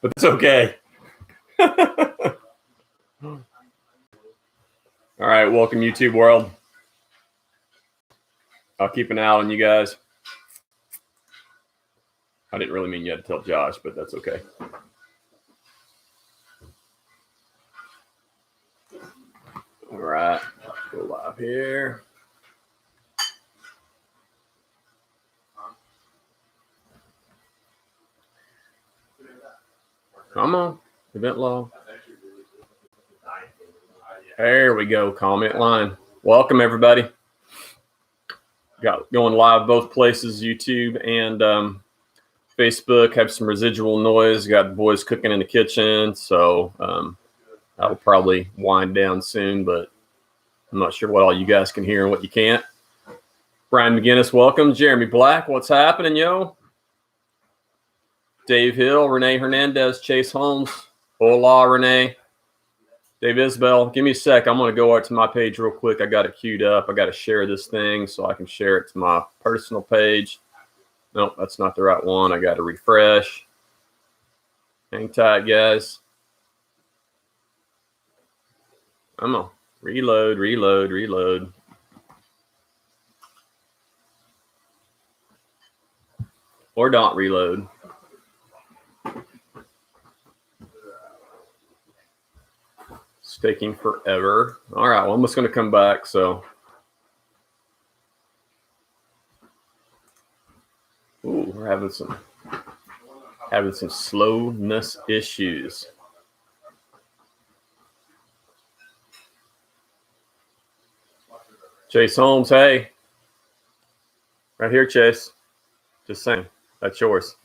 but that's okay. All right, welcome YouTube world. I'll keep an eye on you guys. I didn't really mean you had to tell Josh, but that's okay. All right, go live here. Come on, event log. There we go, comment line. Welcome, everybody. Got going live both places, YouTube and Facebook. Have some residual noise. Got the boys cooking in the kitchen, so that'll probably wind down soon, but I'm not sure what all you guys can hear and what you can't. Brian McGinnis, welcome. Jeremy Black, what's happening, yo? Dave Hill, Renee Hernandez, Chase Holmes. Hola, Renee. Dave Isbell, give me a sec. I'm going to go out to my page real quick. I got it queued up. I got to share this thing so I can share it to my personal page. Nope, that's not the right one. I got to refresh. Hang tight, guys. I'm going to reload. Or don't reload. It's taking forever. All right, well, I'm just going to come back. So, ooh, we're having some slowness issues. Chase Holmes, hey, right here, Chase. Just saying, that's yours.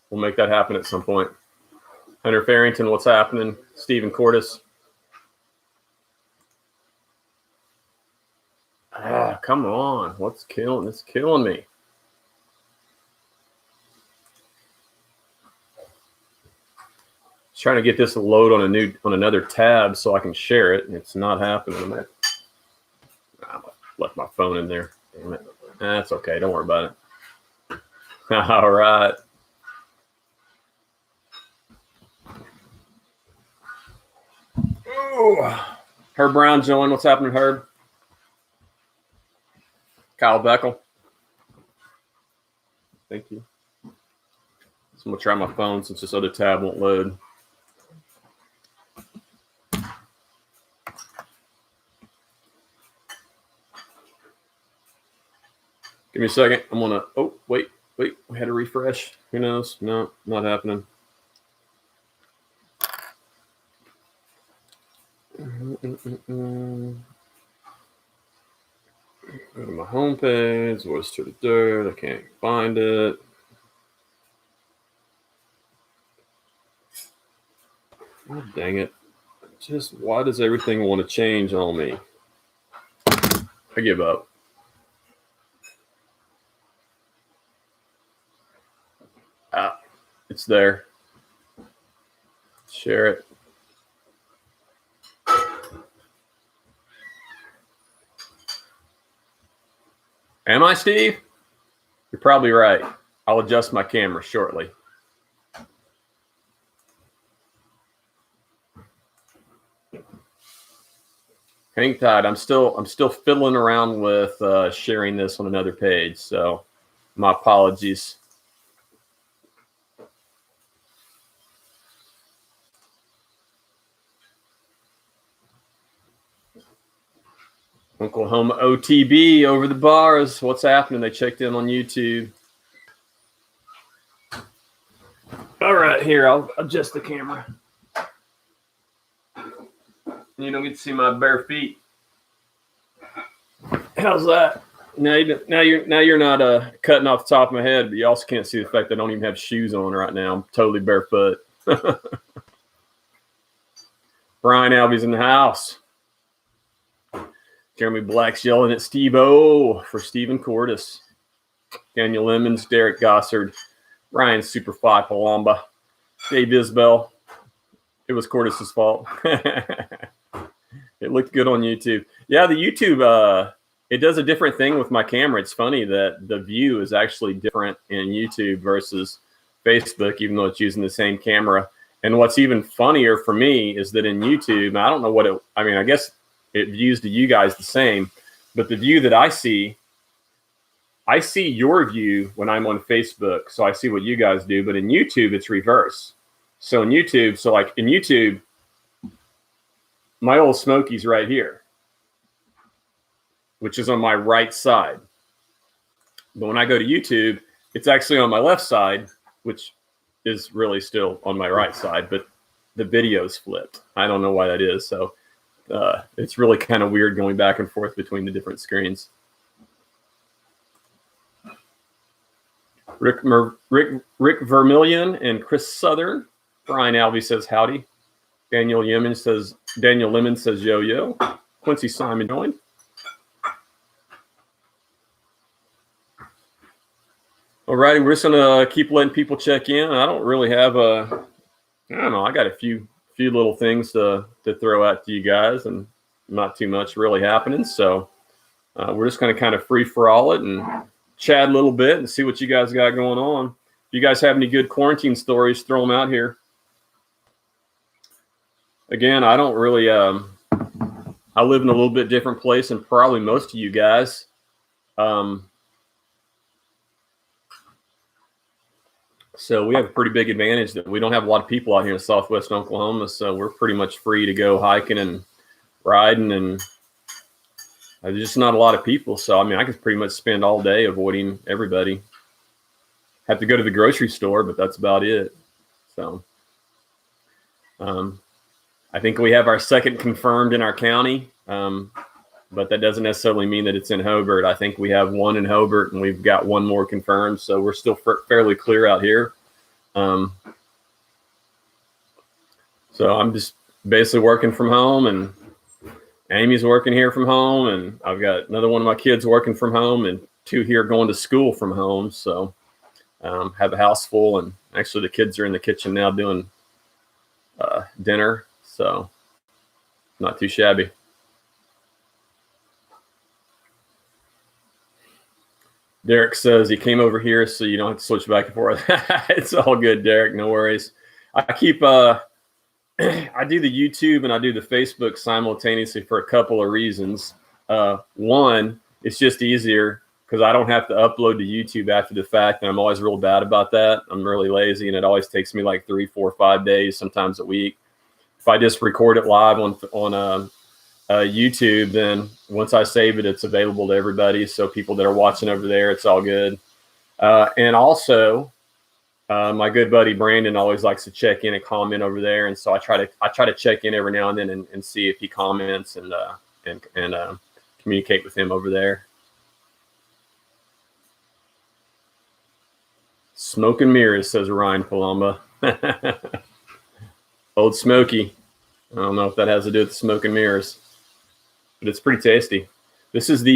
We'll make that happen at some point. Hunter Farrington, what's happening? Stephen Cordes. Ah, come on. What's killing? It's killing me. Just trying to get this to load on another tab so I can share it, and it's not happening. I left my phone in there. Damn it. That's okay. Don't worry about it. All right. Ooh. Herb Brown joined. What's happening, Herb? Kyle Beckel. Thank you. So I'm going to try my phone since this other tab won't load. Give me a second. I'm going to, oh, wait. We had to refresh. Who knows? No, not happening. Go to my homepage. Voice to the dirt. I can't find it. Oh, dang it. Just why does everything want to change on me? I give up. Ah, it's there. Share it. Am I, Steve? You're probably right. I'll adjust my camera shortly. Hang tight. I'm still fiddling around with sharing this on another page, so my apologies. Oklahoma OTB over the bars. What's happening? They checked in on YouTube. All right, here, I'll adjust the camera. You don't get to see my bare feet. How's that? Now you're not cutting off the top of my head, but you also can't see the fact that I don't even have shoes on right now. I'm totally barefoot. Brian Alvey's in the house. Jeremy Black's yelling at Steve-O for Stephen Cordes. Daniel Lemons, Derek Gossard, Ryan Superfly Palamba, Dave Isbell. It was Cordes' fault. It looked good on YouTube. Yeah, the YouTube, it does a different thing with my camera. It's funny that the view is actually different in YouTube versus Facebook, even though it's using the same camera. And what's even funnier for me is that in YouTube, I don't know what I guess it views to you guys the same, but the view that I see your view when I'm on Facebook. So I see what you guys do, but in YouTube, it's reverse. So in YouTube, my old Smoky's right here, which is on my right side. But when I go to YouTube, it's actually on my left side, which is really still on my right side, but the video's flipped. I don't know why that is. So it's really kind of weird going back and forth between the different screens. Rick Vermillion and Chris Southern. Brian Albee says howdy. Daniel Lemon says yo yo. Quincy Simon joined. All righty, we're just gonna keep letting people check in. I don't really have I don't know. I got a few little things to throw out to you guys, and not too much really happening. So we're just gonna kind of free for all it and chat a little bit and see what you guys got going on. If you guys have any good quarantine stories, throw them out here. Again, I don't really, I live in a little bit different place than probably most of you guys. So we have a pretty big advantage that we don't have a lot of people out here in Southwest Oklahoma. So we're pretty much free to go hiking and riding, and there's just not a lot of people. So, I mean, I could pretty much spend all day avoiding everybody. Have to go to the grocery store, but that's about it. So I think we have our second confirmed in our county, but that doesn't necessarily mean that it's in Hobart. I think we have one in Hobart, and we've got one more confirmed. So we're still fairly clear out here. So I'm just basically working from home, and Amy's working here from home, and I've got another one of my kids working from home, and two here going to school from home. So have a house full, and actually the kids are in the kitchen now doing dinner. So not too shabby. Derek says he came over here so you don't have to switch back and forth. It's all good, Derek. No worries. I keep I do the YouTube and I do the Facebook simultaneously for a couple of reasons. One, it's just easier because I don't have to upload to YouTube after the fact, and I'm always real bad about that. I'm really lazy, and it always takes me like 3, 4, 5 days, sometimes a week. If I just record it live on YouTube, then once I save it, it's available to everybody. So people that are watching over there, it's all good. And also, my good buddy Brandon always likes to check in and comment over there, and so I try to check in every now and then and see if he comments and communicate with him over there. Smoke and mirrors, says Ryan Palumba. Old Smoky. I don't know if that has to do with the smoke and mirrors, but it's pretty tasty. This is the,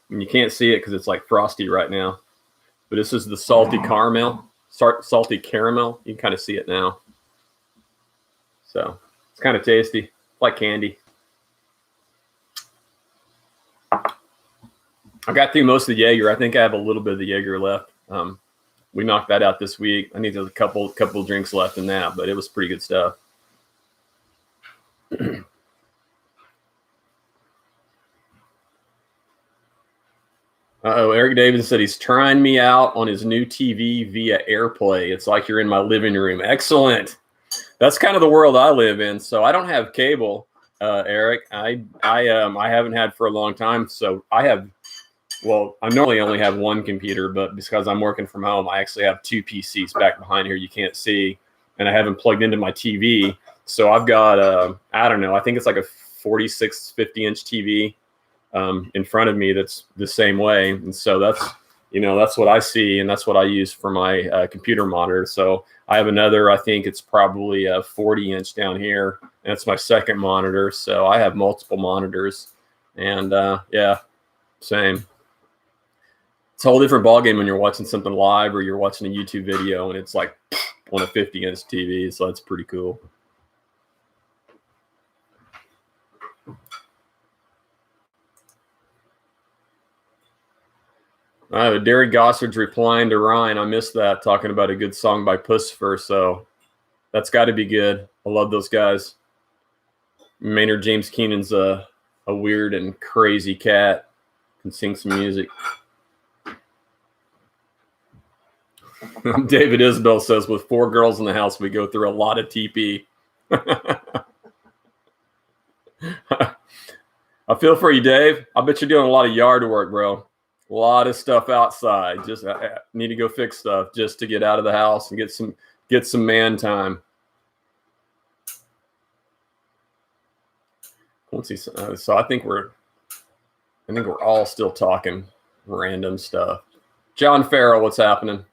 you can't see it because it's like frosty right now, but this is the salty caramel. Salty caramel. You can kind of see it now. So it's kind of tasty, like candy. I got through most of the Jaeger. I think I have a little bit of the Jaeger left. We knocked that out this week. I need a couple of drinks left in that, but it was pretty good stuff. Eric Davidson said he's trying me out on his new TV via AirPlay. It's like you're in my living room. Excellent. That's kind of the world I live in. So I don't have cable, Eric. I haven't had for a long time. So I normally only have one computer, but because I'm working from home, I actually have 2 PCs back behind here you can't see, and I haven't plugged into my TV. So I've got, I don't know, I think it's like a 46, 50-inch TV in front of me that's the same way. And so that's what I see, and that's what I use for my computer monitor. So I have another, I think it's probably a 40-inch down here, and that's my second monitor. So I have multiple monitors, and yeah, same. It's a whole different ballgame when you're watching something live or you're watching a YouTube video and it's like on a 50-inch TV. So that's pretty cool. Derek Gossard's replying to Ryan. I missed that, talking about a good song by Pussifer. So that's got to be good. I love those guys. Maynard James Keenan's a weird and crazy cat. Can sing some music. David Isbell says, with 4 girls in the house, we go through a lot of TP. I feel for you, Dave. I bet you're doing a lot of yard work, bro. A lot of stuff outside. Just need to go fix stuff just to get out of the house and get some man time. Let's see. So I think we're all still talking random stuff. John Farrell, what's happening?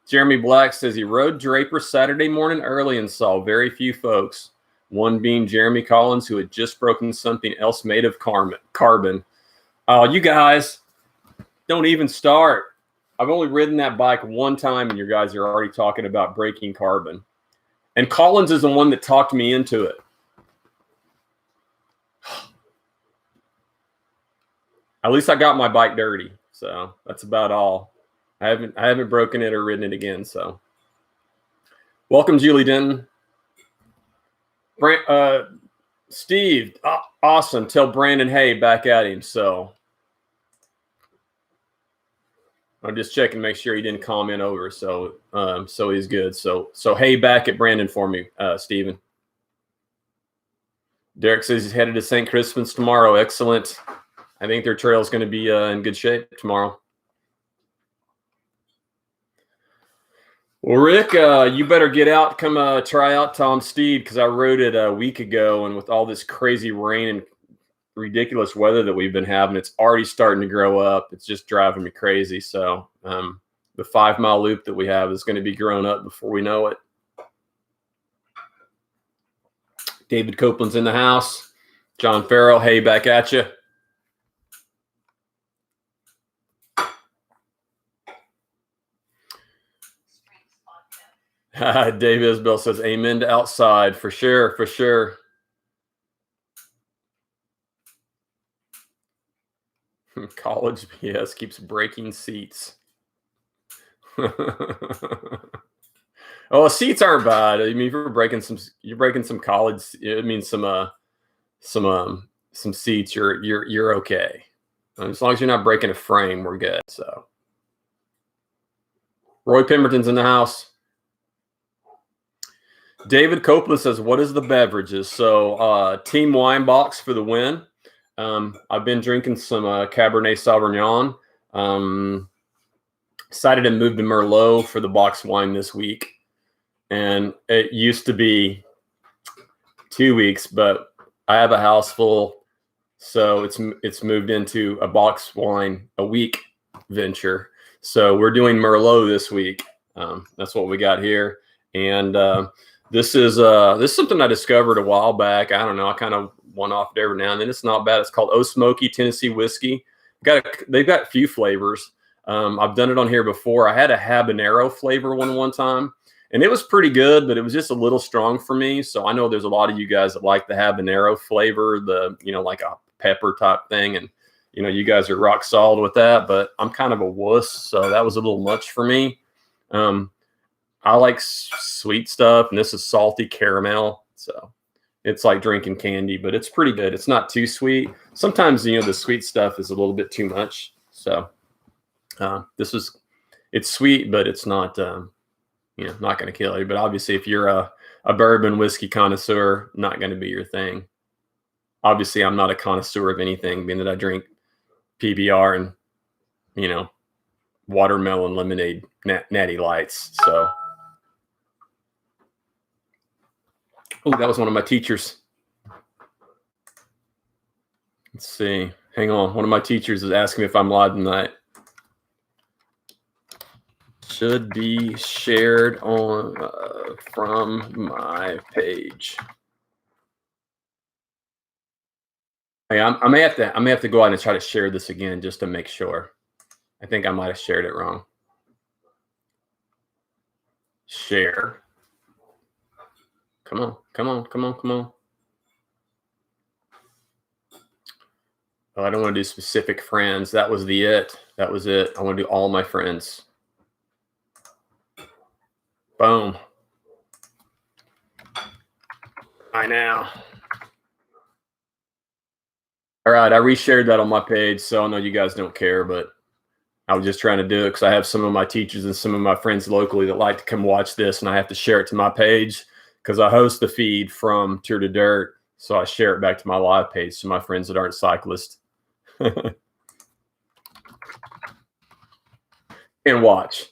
Jeremy Black says he rode Draper Saturday morning early and saw very few folks. One being Jeremy Collins, who had just broken something else made of carbon. Oh, you guys, don't even start. I've only ridden that bike one time, and you guys are already talking about breaking carbon. And Collins is the one that talked me into it. At least I got my bike dirty, so that's about all. I haven't broken it or ridden it again. So, welcome, Julie Denton. Steve, awesome. Tell Brandon, hey, back at him. So, I'm just checking to make sure he didn't comment over. So, so he's good. So hey, back at Brandon for me, Steven. Derek says he's headed to St. Crispin's tomorrow. Excellent. I think their trail is going to be in good shape tomorrow. Well, Rick, you better get out, come try out Tom Steed, because I rode it a week ago, and with all this crazy rain and ridiculous weather that we've been having, it's already starting to grow up. It's just driving me crazy. So the 5-mile loop that we have is going to be grown up before we know it. David Copeland's in the house. John Farrell, hey, back at you. Dave Isbell says, amen to outside. For sure, for sure. College BS keeps breaking seats. Oh, seats aren't bad. I mean, if you're breaking some college, I mean, some seats, you're okay. As long as you're not breaking a frame, we're good. So, Roy Pemberton's in the house. David Copeland says, what is the beverages? So, Team Wine Box for the win. I've been drinking some Cabernet Sauvignon. Decided to move to Merlot for the box wine this week. And it used to be 2 weeks, but I have a house full. So it's moved into a box wine a week venture. So we're doing Merlot this week. That's what we got here. And this is something I discovered a while back. I don't know. I kind of one off it every now and then. It's not bad. It's called Oh Smoky Tennessee Whiskey. They've got a few flavors. I've done it on here before. I had a habanero flavor one time, and it was pretty good, but it was just a little strong for me. So I know there's a lot of you guys that like the habanero flavor, like a pepper type thing. And, you guys are rock solid with that, but I'm kind of a wuss. So that was a little much for me. I like sweet stuff, and this is salty caramel. So it's like drinking candy, but it's pretty good. It's not too sweet. Sometimes, the sweet stuff is a little bit too much. So it's sweet, but it's not, not going to kill you. But obviously, if you're a bourbon whiskey connoisseur, not going to be your thing. Obviously, I'm not a connoisseur of anything, being that I drink PBR and, watermelon lemonade, natty lights. So, that was one of my teachers. Let's see. Hang on. One of my teachers is asking me if I'm live tonight. Should be shared on from my page. Hey, I may have to go out and try to share this again just to make sure. I think I might have shared it wrong. Share. Come on. Oh, I don't want to do specific friends. That was it. That was it. I want to do all my friends. Boom. I know. All right, I reshared that on my page, so I know you guys don't care, but I was just trying to do it because I have some of my teachers and some of my friends locally that like to come watch this, and I have to share it to my page because I host the feed from Tour de Dirt, so I share it back to my live page to my friends that aren't cyclists. And watch.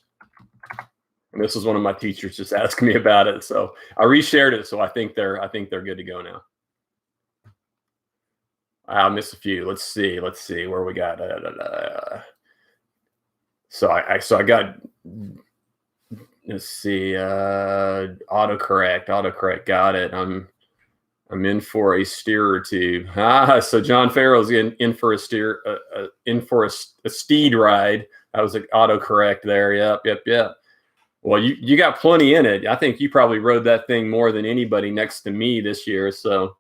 And this was one of my teachers just asking me about it, so I reshared it. So I think they're good to go now. I missed a few. Let's see where we got. So I got. Let's see. Autocorrect. Got it. I'm in for a steer or two. So John Farrell's in for a steer, a steed ride. That was an autocorrect there. Yep. Well, you got plenty in it. I think you probably rode that thing more than anybody next to me this year. So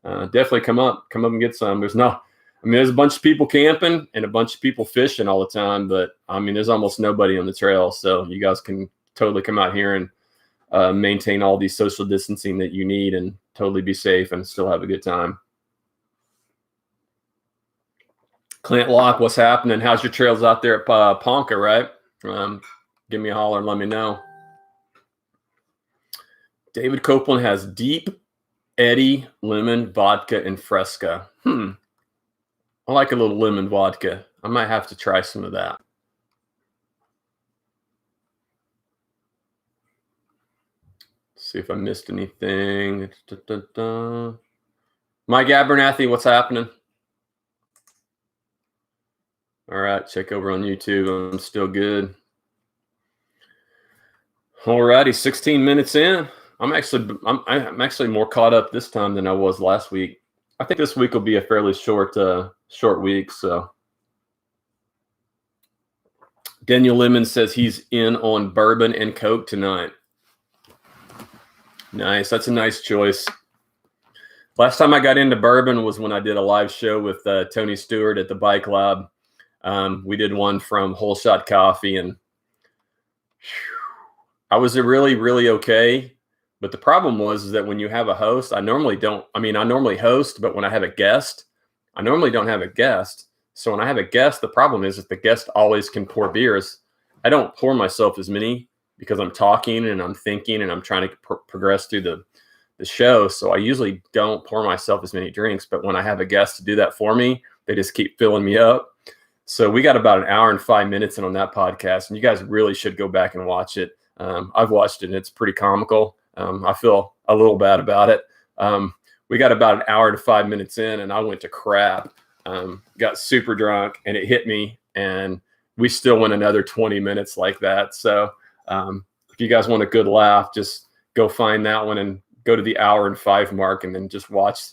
definitely come up and get some. There's a bunch of people camping and a bunch of people fishing all the time, but there's almost nobody on the trail. So you guys can totally come out here and maintain all these social distancing that you need and totally be safe and still have a good time. Clint Locke, what's happening? How's your trails out there at Ponca, right? Give me a holler and let me know. David Copeland has deep Eddie lemon vodka and Fresca. I like a little lemon vodka. I might have to try some of that. See if I missed anything. Mike Abernathy, what's happening? All right, check over on YouTube. I'm still good. All righty, 16 minutes in. I'm actually more caught up this time than I was last week. I think this week will be a fairly short week. So Daniel Lemon says he's in on bourbon and Coke tonight. Nice. That's a nice choice. Last time I got into bourbon was when I did a live show with Tony Stewart at the Bike Lab. We did one from Whole Shot Coffee, and I was really, really okay. But the problem was that when you have a host, I normally host, but when I have a guest, I normally don't have a guest. So when I have a guest, the problem is that the guest always can pour beers. I don't pour myself as many because I'm talking and I'm thinking and I'm trying to progress through the show. So I usually don't pour myself as many drinks. But when I have a guest to do that for me, they just keep filling me up. So we got about an hour and 5 minutes in on that podcast, and you guys really should go back and watch it. I've watched it, and it's pretty comical. I feel a little bad about it. We got about an hour to 5 minutes in, and I went to crap. Got super drunk, and it hit me, and we still went another 20 minutes like that. So if you guys want a good laugh, just go find that one and go to the hour and 5 mark, and then just watch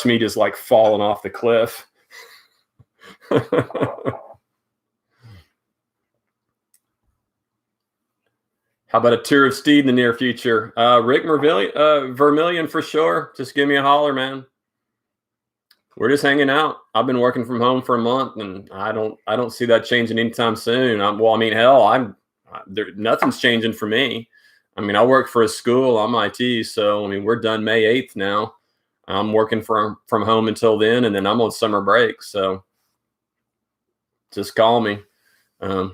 me just like falling off the cliff. How about a tour of Steed in the near future? Rick Vermillion for sure. Just give me a holler, man. We're just hanging out. I've been working from home for a month, and I don't see that changing anytime soon. Nothing's changing for me. I work for a school. I'm IT, so we're done May 8th now. I'm working from home until then, and then I'm on summer break. So just call me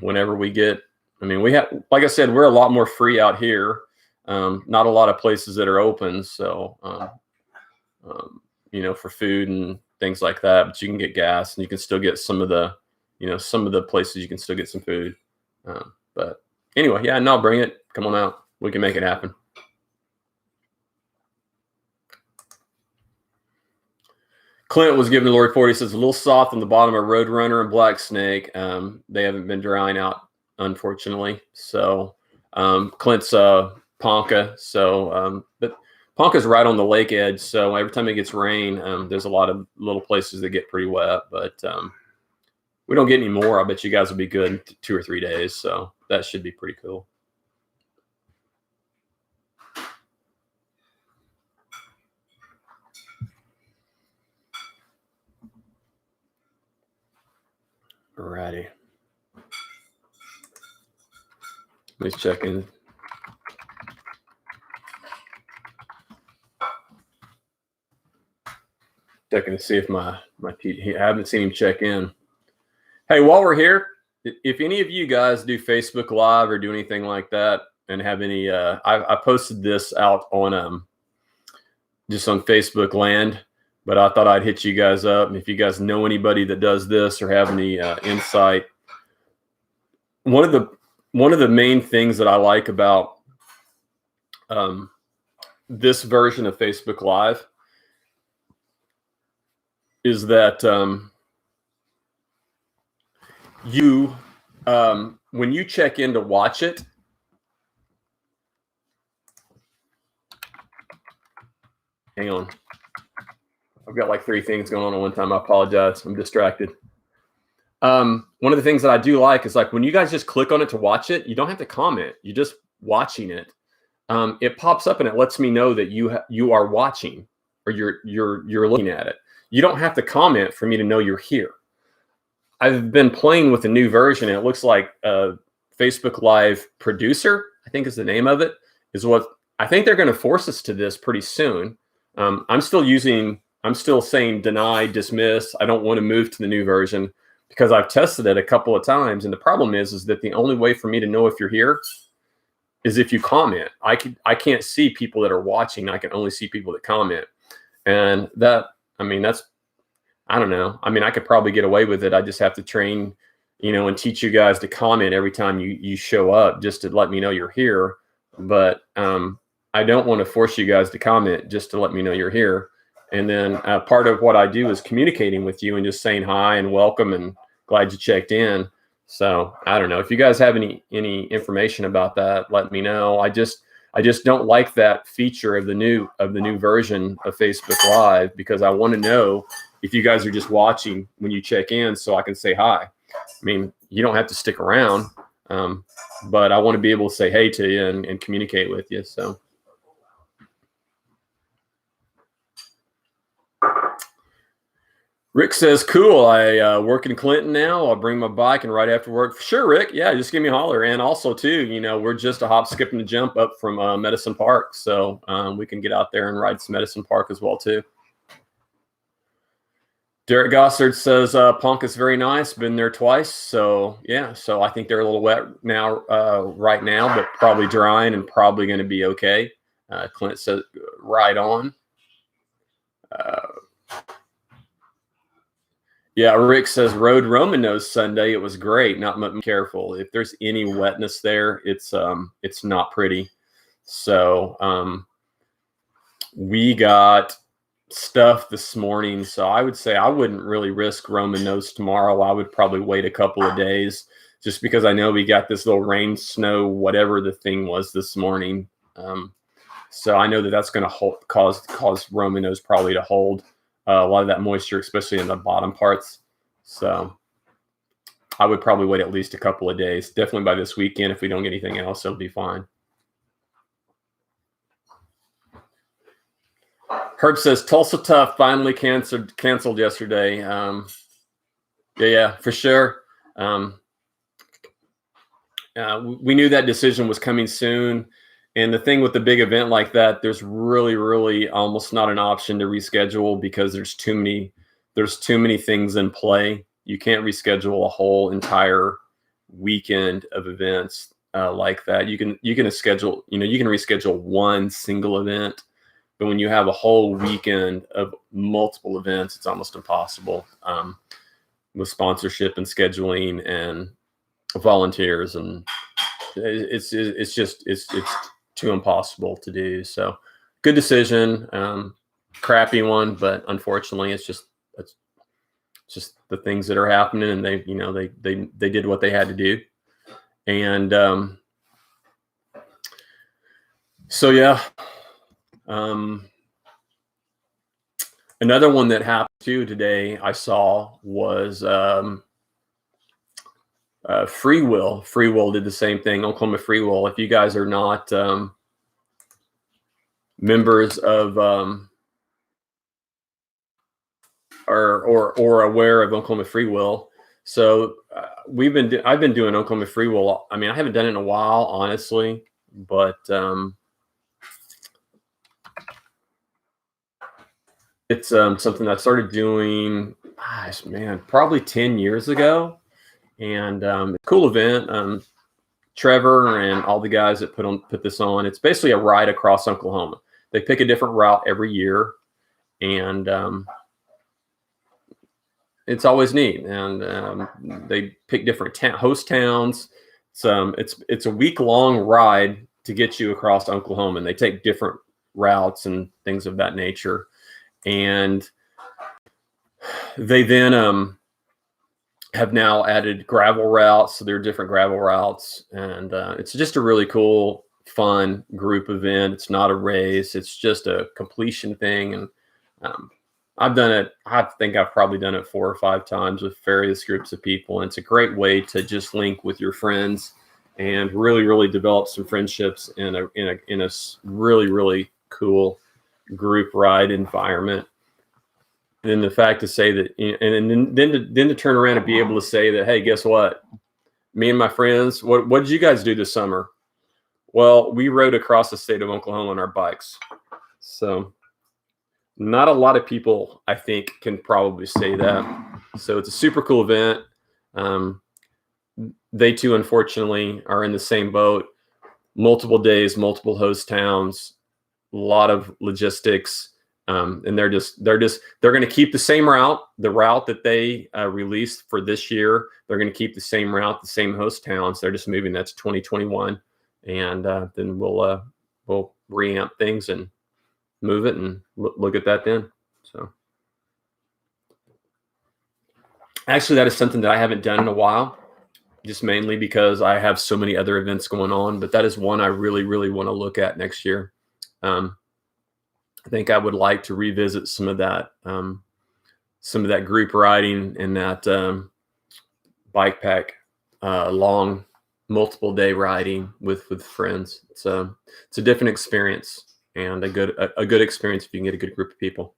whenever we get. We have, like I said, we're a lot more free out here. Not a lot of places that are open. So, for food and things like that, but you can get gas and you can still get some of the places you can still get some food. But anyway, yeah, no, bring it. Come on out. We can make it happen. Clint was given the Lord 40. Says a little soft on the bottom of Roadrunner and Black Snake. They haven't been drying out, unfortunately. So Clint's Ponca. So but Ponca's right on the lake edge. So every time it gets rain, there's a lot of little places that get pretty wet. But we don't get any more. I bet you guys will be good in 2 or 3 days. So that should be pretty cool. Let me check in. Checking to see if I haven't seen him check in. Hey, while we're here, if any of you guys do Facebook Live or do anything like that and have any, I posted this out on just on Facebook land, but I thought I'd hit you guys up. And if you guys know anybody that does this or have any insight, one of the main things that I like about this version of Facebook Live is that when you check in to watch it, hang on, I've got like 3 things going on at one time. I apologize, I'm distracted. One of the things that I do like is like when you guys just click on it to watch it, you don't have to comment. You're just watching it. It pops up and it lets me know that you are watching or you're looking at it. You don't have to comment for me to know you're here. I've been playing with a new version, and it looks like Facebook Live Producer, I think is the name of it, is what I think they're going to force us to this pretty soon. I'm still saying deny, dismiss. I don't want to move to the new version because I've tested it a couple of times, and the problem is that the only way for me to know if you're here is if you comment. I can't see people that are watching. I can only see people that comment, and that. I mean, I don't know. I mean, I could probably get away with it. I just have to train, and teach you guys to comment every time you show up just to let me know you're here. But I don't want to force you guys to comment just to let me know you're here. And then part of what I do is communicating with you and just saying hi and welcome and glad you checked in. So I don't know if you guys have any information about that, let me know. I just don't like that feature of the new version of Facebook Live because I want to know if you guys are just watching when you check in so I can say hi. I mean, you don't have to stick around, but I want to be able to say hey to you and communicate with you. So. Rick says, cool. I work in Clinton now. I'll bring my bike and ride after work. Sure, Rick. Yeah, just give me a holler. And also, too, we're just a hop, skip, and a jump up from Medicine Park. So we can get out there and ride some Medicine Park as well, too. Derek Gossard says, Ponca is very nice. Been there twice. So, yeah. So I think they're a little wet now, right now, but probably drying and probably going to be okay. Clint says, right on. Yeah, Rick says rode Roman Nose Sunday. It was great. Not much careful. If there's any wetness there, it's not pretty. So we got stuff this morning. So I would say I wouldn't really risk Roman Nose tomorrow. I would probably wait a couple of days just because I know we got this little rain, snow, whatever the thing was this morning. So I know that's going to cause Roman Nose probably to hold a lot of that moisture, especially in the bottom parts. So I would probably wait at least a couple of days. Definitely by this weekend. If we don't get anything else, it'll be fine. Herb says Tulsa Tough finally canceled yesterday. Yeah, for sure. We knew that decision was coming soon. And the thing with the big event like that, there's really, really almost not an option to reschedule because there's too many things in play. You can't reschedule a whole entire weekend of events like that. You can schedule, you can reschedule one single event, but when you have a whole weekend of multiple events, it's almost impossible with sponsorship and scheduling and volunteers, and it's too impossible to do. So good decision, crappy one, but unfortunately it's just the things that are happening, and they did what they had to do. And so yeah, another one that happened too today I saw was Free Will. Free Will did the same thing. Oklahoma Free Will. If you guys are not members of or aware of Oklahoma Free Will, So I've been doing Oklahoma Freewheel. I mean, I haven't done it in a while, honestly, but it's something I started doing, gosh, man, probably 10 years ago. And it's a cool event. Trevor and all the guys that put this on, it's basically a ride across Oklahoma. They pick a different route every year, and it's always neat. And they pick different host towns. It's a week-long ride to get you across Oklahoma, and they take different routes and things of that nature. And they then have now added gravel routes. So there are different gravel routes, and it's just a really cool, fun group event. It's not a race. It's just a completion thing. And I've done it. I think I've probably done it 4 or 5 times with various groups of people. And it's a great way to just link with your friends and really, really develop some friendships in a really, really cool group ride environment. And then the fact to say that, and then to turn around and be able to say that, hey, guess what? Me and my friends, what did you guys do this summer? Well, we rode across the state of Oklahoma on our bikes. So not a lot of people, I think, can probably say that. So it's a super cool event. They too, unfortunately, are in the same boat. Multiple days, multiple host towns, a lot of logistics. And they're going to keep the same route, the route that they released for this year. They're going to keep the same route, the same host towns. They're just moving that to 2021, and then we'll reamp things and move it and look at that then. So actually, that is something that I haven't done in a while, just mainly because I have so many other events going on. But that is one I really, really want to look at next year. I think I would like to revisit some of that group riding and that bike pack, long, multiple day riding with friends. It's a different experience, and a good experience if you can get a good group of people.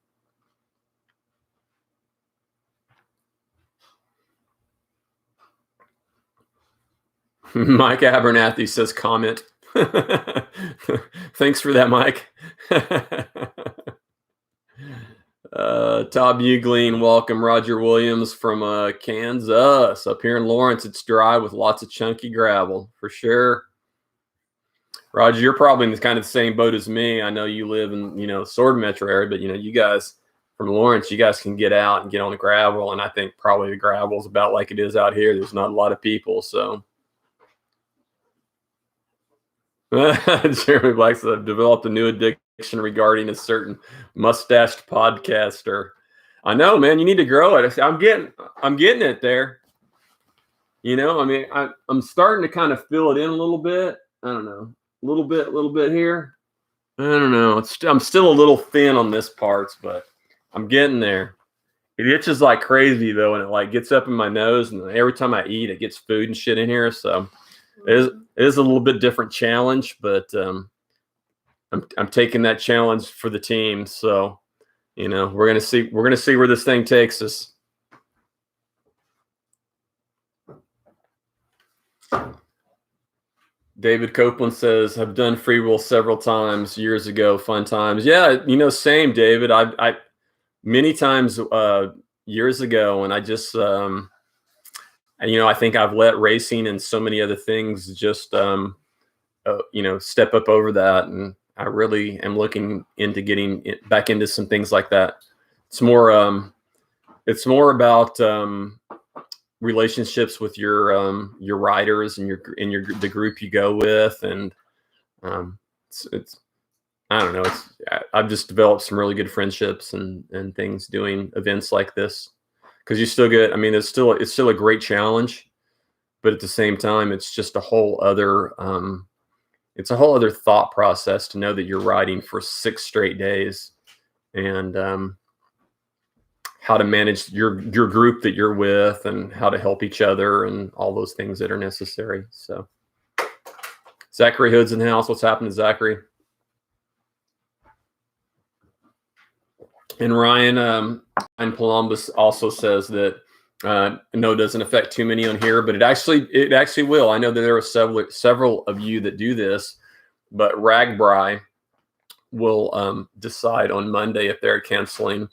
Mike Abernathy says comment. Thanks for that, Mike. Todd Bugleen, welcome. Roger Williams from Kansas. Up here in Lawrence, it's dry with lots of chunky gravel, for sure. Roger, you're probably in kind of the same boat as me. I know you live in, Sword Metro area, but, you guys from Lawrence, you guys can get out and get on the gravel. And I think probably the gravel is about like it is out here. There's not a lot of people, so. Jeremy Black said, I've developed a new addiction regarding a certain mustached podcaster. I know, man, you need to grow it. I'm getting it there. I'm starting to kind of fill it in a little bit. I don't know, a little bit here. I don't know. I'm still a little thin on this parts, but I'm getting there. It itches like crazy though, and it like gets up in my nose, and every time I eat, it gets food and shit in here. So it is a little bit different challenge, but I'm taking that challenge for the team. So, we're gonna see where this thing takes us. David Copeland says, I've done Freewheel several times years ago. Fun times. Yeah, same, David. I many times years ago, and I just I think I've let racing and so many other things just step up over that, and I really am looking into getting back into some things like that. It's more about relationships with your riders and the group you go with, and it's I don't know. I've just developed some really good friendships and things doing events like this, because you still get. I mean, it's still a great challenge, but at the same time, it's just a whole other thought process to know that you're riding for 6 straight days, and how to manage your group that you're with, and how to help each other, and all those things that are necessary. So, Zachary Hood's in the house. What's happening, Zachary? And Ryan Columbus also says that No, it doesn't affect too many on here, but it actually will. I know that there are several of you that do this, but RAGBRAI will decide on Monday if they're canceling,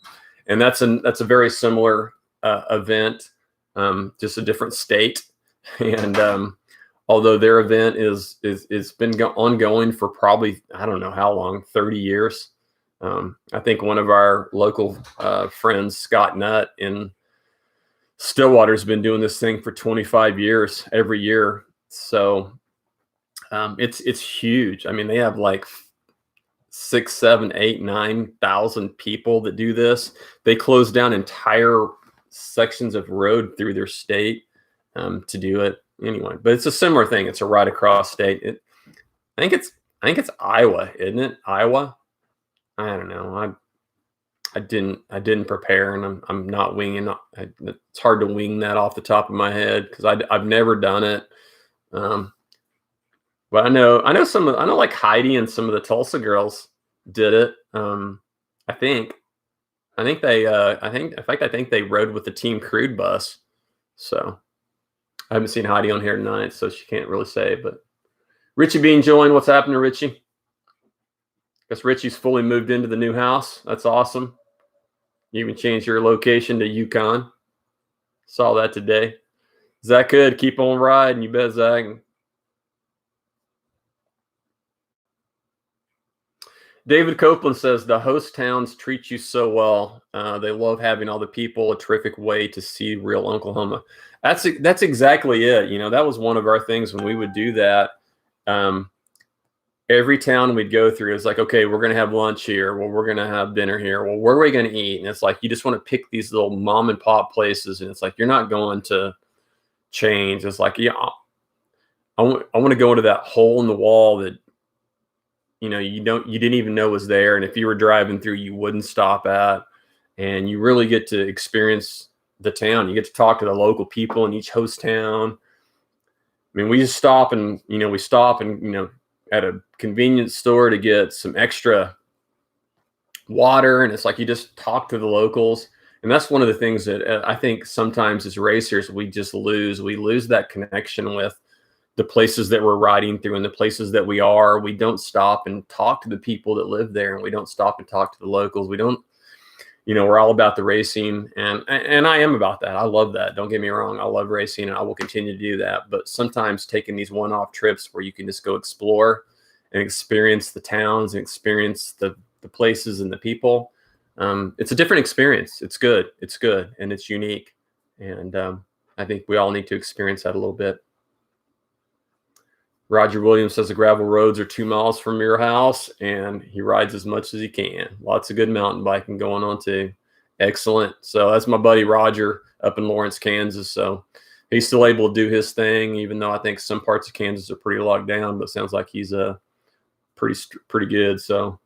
and that's a very similar event, just a different state. And although their event is been ongoing for probably, I don't know how long, 30 years. I think one of our local friends, Scott Nutt in Stillwater, has been doing this thing for 25 years every year. So it's huge. I mean, they have like 6, 7, 8, 9,000 people that do this. They close down entire sections of road through their state to do it anyway. But it's a similar thing. It's a ride across state. I think it's Iowa, isn't it? Iowa. I don't know. I didn't prepare, and I'm not winging. It's hard to wing that off the top of my head because I've never done it. But I know like Heidi and some of the Tulsa girls did it. I think they I think they rode with the Team Crude bus. So I haven't seen Heidi on here tonight, so she can't really say. But Richie Bean joined. What's happening, Richie? Guess Richie's fully moved into the new house. That's awesome. You even changed your location to Yukon. Saw that today. Zach Hood, keep on riding. You bet, Zach. David Copeland says the host towns treat you so well. They love having all the people. A terrific way to see real Oklahoma. That's exactly it. You know, that was one of our things when we would do that. Every town we'd go through is like, okay, we're going to have lunch here. Well, we're going to have dinner here. Well, where are we going to eat? And it's like, you just want to pick these little mom and pop places. And it's like, you're not going to change. It's like, yeah, I want to go into that hole in the wall that, you know, you didn't even know was there. And if you were driving through, you wouldn't stop at, and you really get to experience the town. You get to talk to the local people in each host town. I mean, we just stop and, at a convenience store to get some extra water. And it's like, you just talk to the locals. And that's one of the things that I think sometimes as racers, we just lose. We lose that connection with the places that we're riding through and the places that we are. We don't stop and talk to the people that live there. And we don't stop and talk to the locals. We don't, we're all about the racing. And I am about that. I love that. Don't get me wrong. I love racing and I will continue to do that. But sometimes taking these one-off trips where you can just go explore and experience the towns and experience the places and the people. It's a different experience. It's good. It's good. And it's unique. And I think we all need to experience that a little bit. Roger Williams says the gravel roads are 2 miles from your house, and he rides as much as he can. Lots of good mountain biking going on too. Excellent. So that's my buddy Roger up in Lawrence, Kansas. So he's still able to do his thing, even though I think some parts of Kansas are pretty locked down. But it sounds like he's pretty good. So.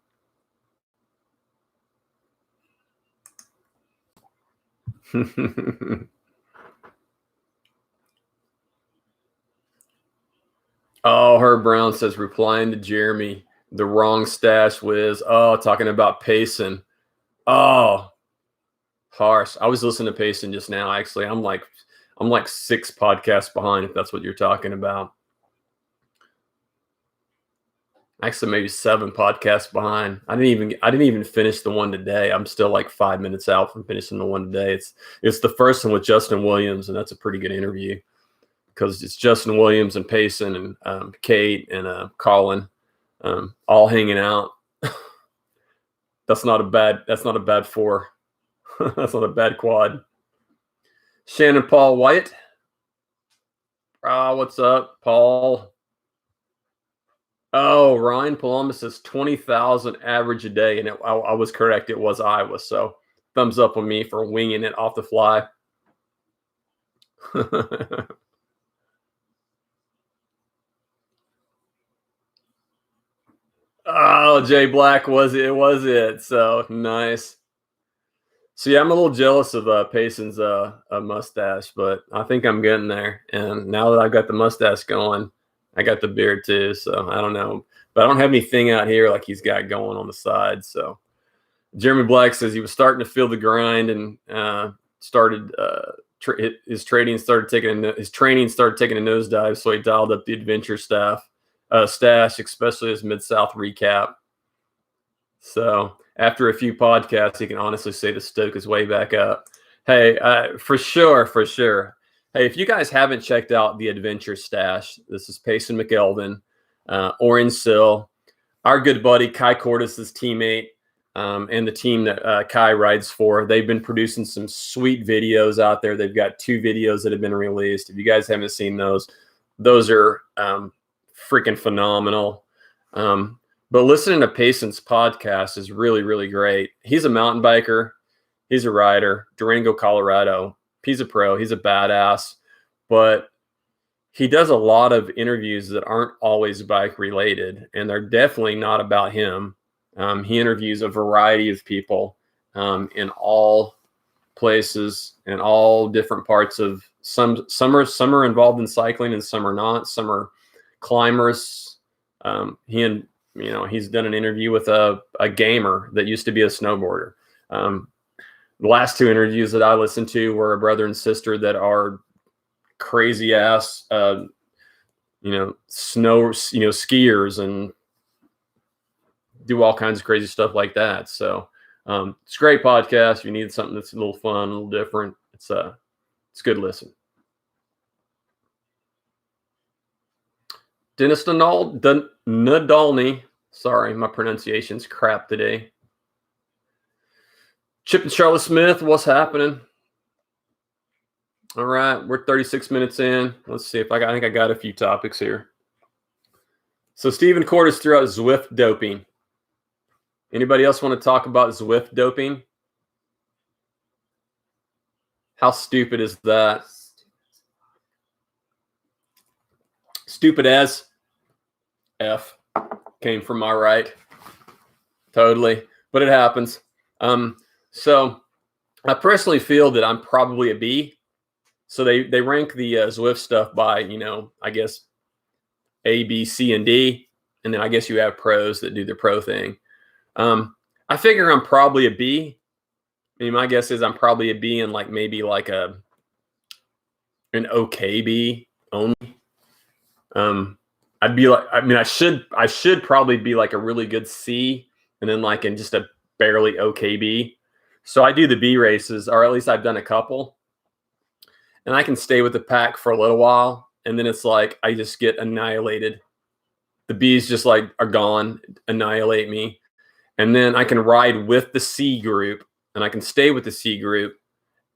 Oh, Herb Brown says, replying to Jeremy, the wrong stash whiz. Oh, talking about Payson. Oh, harsh. I was listening to Payson just now. Actually, I'm like 6 podcasts behind, if that's what you're talking about. Actually, maybe 7 podcasts behind. I didn't even finish the one today. I'm still like 5 minutes out from finishing the one today. It's the first one with Justin Williams, and that's a pretty good interview. Because it's Justin Williams and Payson and Kate and Colin all hanging out. That's not a bad 4. That's not a bad quad. Shannon Paul White. What's up, Paul? Oh, Ryan Paloma says 20,000 average a day, and I was correct. It was Iowa. So thumbs up on me for winging it off the fly. Oh, Jay Black was it? Was it? So nice. So yeah, I'm a little jealous of Payson's mustache, but I think I'm getting there. And now that I've got the mustache going, I got the beard too. So I don't know, but I don't have anything out here like he's got going on the side. So Jeremy Black says he was starting to feel the grind and started his training started taking a nosedive, so he dialed up the adventure stash, especially his Mid-South recap. So after a few podcasts, he can honestly say the stoke is way back up. Hey, for sure. Hey, if you guys haven't checked out the Adventure Stash, this is Payson McElvin, Orange Sill, our good buddy Kai Cordes' teammate, and the team that Kai rides for. They've been producing some sweet videos out there. They've got 2 videos that have been released. If you guys haven't seen those are freaking phenomenal. But listening to Payson's podcast is really, really great. He's a mountain biker. He's a rider, Durango, Colorado. He's a pro. He's a badass. But he does a lot of interviews that aren't always bike related, and they're definitely not about him. He interviews a variety of people in all places and all different parts of some are involved in cycling and some are not. Some are climbers. He's done an interview with a gamer that used to be a snowboarder. The last 2 interviews that I listened to were a brother and sister that are crazy ass, skiers and do all kinds of crazy stuff like that. So it's a great podcast. If you need something that's a little fun, a little different, it's a good listen. Dennis Nadolny. Sorry, my pronunciation's crap today. Chip and Charlotte Smith, what's happening? All right, we're 36 minutes in. Let's see if I think I got a few topics here. So Stephen Cordes threw out Zwift doping. Anybody else want to talk about Zwift doping? How stupid is that? Stupid as F came from my right. Totally. But it happens. So I personally feel that I'm probably a B. So they rank the Zwift stuff by, I guess A, B, C, and D. And then I guess you have pros that do the pro thing. I figure I'm probably a B. I mean, my guess is I'm probably a B and maybe an okay B only. I'd be I should probably be a really good C and then in just a barely okay B. So I do the B races, or at least I've done a couple, and I can stay with the pack for a little while. And then it's I just get annihilated. The B's just are gone, annihilate me. And then I can ride with the C group and I can stay with the C group.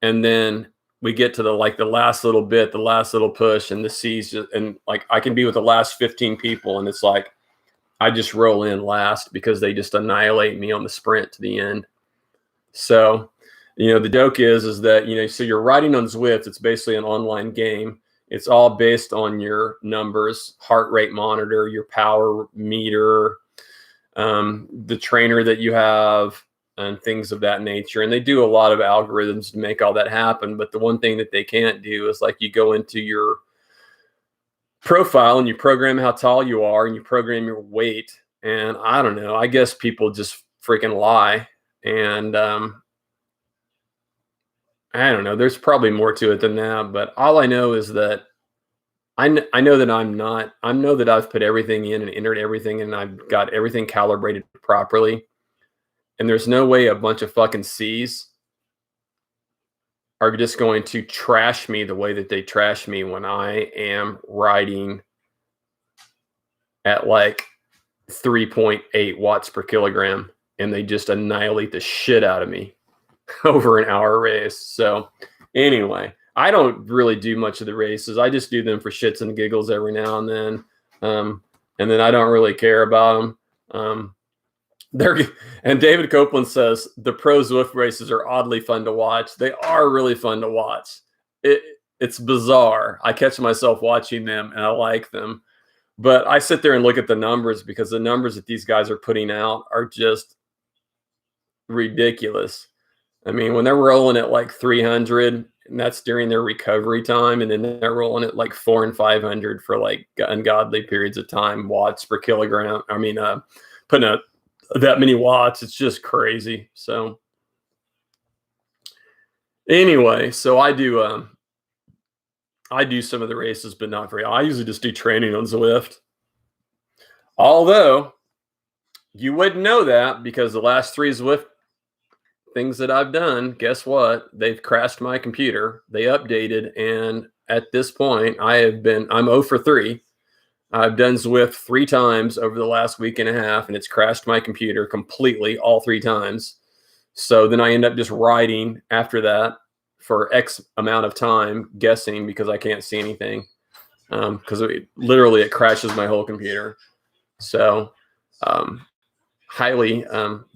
And then we get to the last little bit, the last little push, and the C's just, and I can be with the last 15 people. And it's I just roll in last because they just annihilate me on the sprint to the end. So, the joke is that, so you're riding on Zwift. It's basically an online game. It's all based on your numbers, heart rate monitor, your power meter, the trainer that you have, and things of that nature. And they do a lot of algorithms to make all that happen. But the one thing that they can't do is you go into your profile and you program how tall you are and you program your weight. And I don't know, I guess people just freaking lie. And I don't know, there's probably more to it than that. But all I know is that I know that I know that I've put everything in and entered everything and I've got everything calibrated properly. And there's no way a bunch of fucking C's are just going to trash me the way that they trash me when I am riding at 3.8 watts per kilogram. And they just annihilate the shit out of me over an hour race. So anyway, I don't really do much of the races. I just do them for shits and giggles every now and then. And then I don't really care about them. And David Copeland says the pro Zwift races are oddly fun to watch. They are really fun to watch. It's bizarre. I catch myself watching them and I like them. But I sit there and look at the numbers because the numbers that these guys are putting out are just ridiculous. I mean, when they're rolling at 300, and that's during their recovery time, and then they're rolling at 400 and 500 for ungodly periods of time, watts per kilogram. I mean, putting out that many watts, it's just crazy. So anyway, so I do I do some of the races, but not very. I usually just do training on Zwift. Although you wouldn't know that because the last 3 Zwift things that I've done, guess what? They've crashed my computer. They updated, and at this point, I'm 0 for 3. I've done Zwift 3 times over the last week and a half, and it's crashed my computer completely all 3 times. So then I end up just riding after that for X amount of time, guessing because I can't see anything. Because it crashes my whole computer. So highly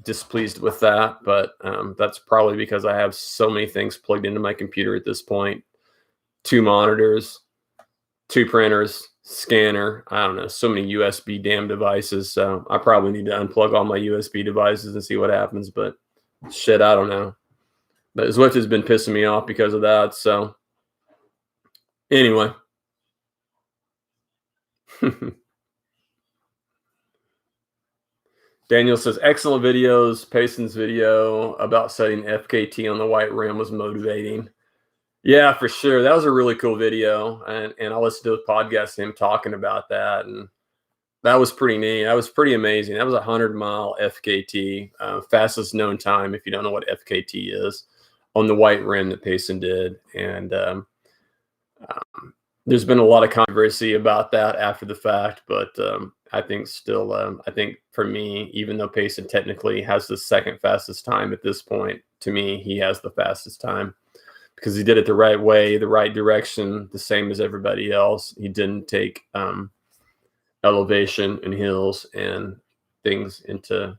displeased with that, but that's probably because I have so many things plugged into my computer at this point. 2 monitors, 2 printers, scanner, I don't know, so many USB damn devices. So I probably need to unplug all my USB devices and see what happens, but shit, I don't know. But Zwift has been pissing me off because of that. So anyway. Daniel says, excellent videos. Payson's video about setting FKT on the white rim was motivating. Yeah, for sure. That was a really cool video. And I listened to a podcast of him talking about that. And that was pretty neat. That was pretty amazing. That was a 100-mile FKT, fastest known time, if you don't know what FKT is, on the white rim that Payson did. And there's been a lot of controversy about that after the fact, but I think still, I think for me, even though Payson technically has the second fastest time at this point, to me, he has the fastest time because he did it the right way, the right direction, the same as everybody else. He didn't take elevation and hills and things into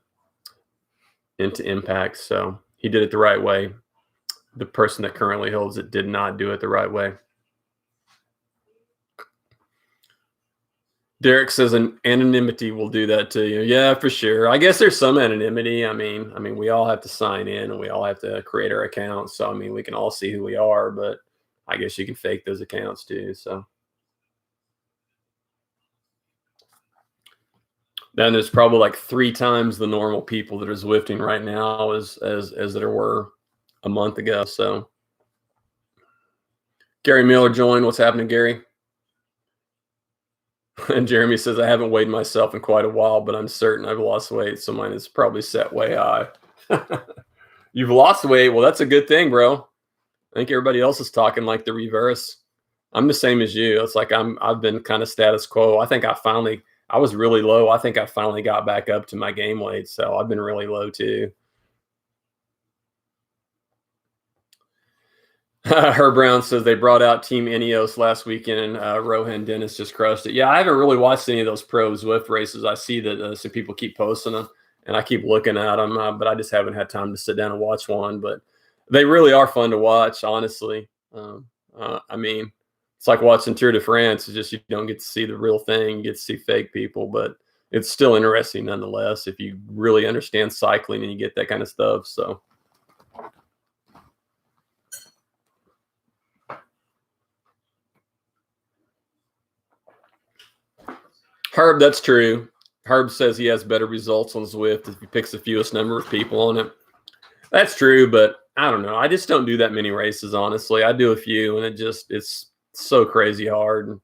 impact. So he did it the right way. The person that currently holds it did not do it the right way. Derek says an anonymity will do that to you. Yeah, for sure. I guess there's some anonymity. I mean, we all have to sign in and we all have to create our accounts. So, we can all see who we are, but I guess you can fake those accounts too. So then there's probably like 3 times the normal people that are Zwifting right now as there were a month ago. So Gary Miller joined. What's happening, Gary? And Jeremy says, I haven't weighed myself in quite a while, but I'm certain I've lost weight. So mine is probably set way high. You've lost weight. Well, that's a good thing, bro. I think everybody else is talking like the reverse. I'm the same as you. It's like I've been kind of status quo. I think I was really low. I think I finally got back up to my game weight. So I've been really low too. Herb Brown says they brought out Team Ineos last weekend, and Rohan Dennis just crushed it. Yeah, I haven't really watched any of those pro Zwift races. I see that some people keep posting them, and I keep looking at them, but I just haven't had time to sit down and watch one. But they really are fun to watch, honestly. It's like watching Tour de France. It's just you don't get to see the real thing. You get to see fake people, but it's still interesting nonetheless if you really understand cycling and you get that kind of stuff. So. Herb, that's true. Herb says he has better results on Zwift if he picks the fewest number of people on it. That's true, but I don't know. I just don't do that many races, honestly. I do a few, and it's so crazy hard.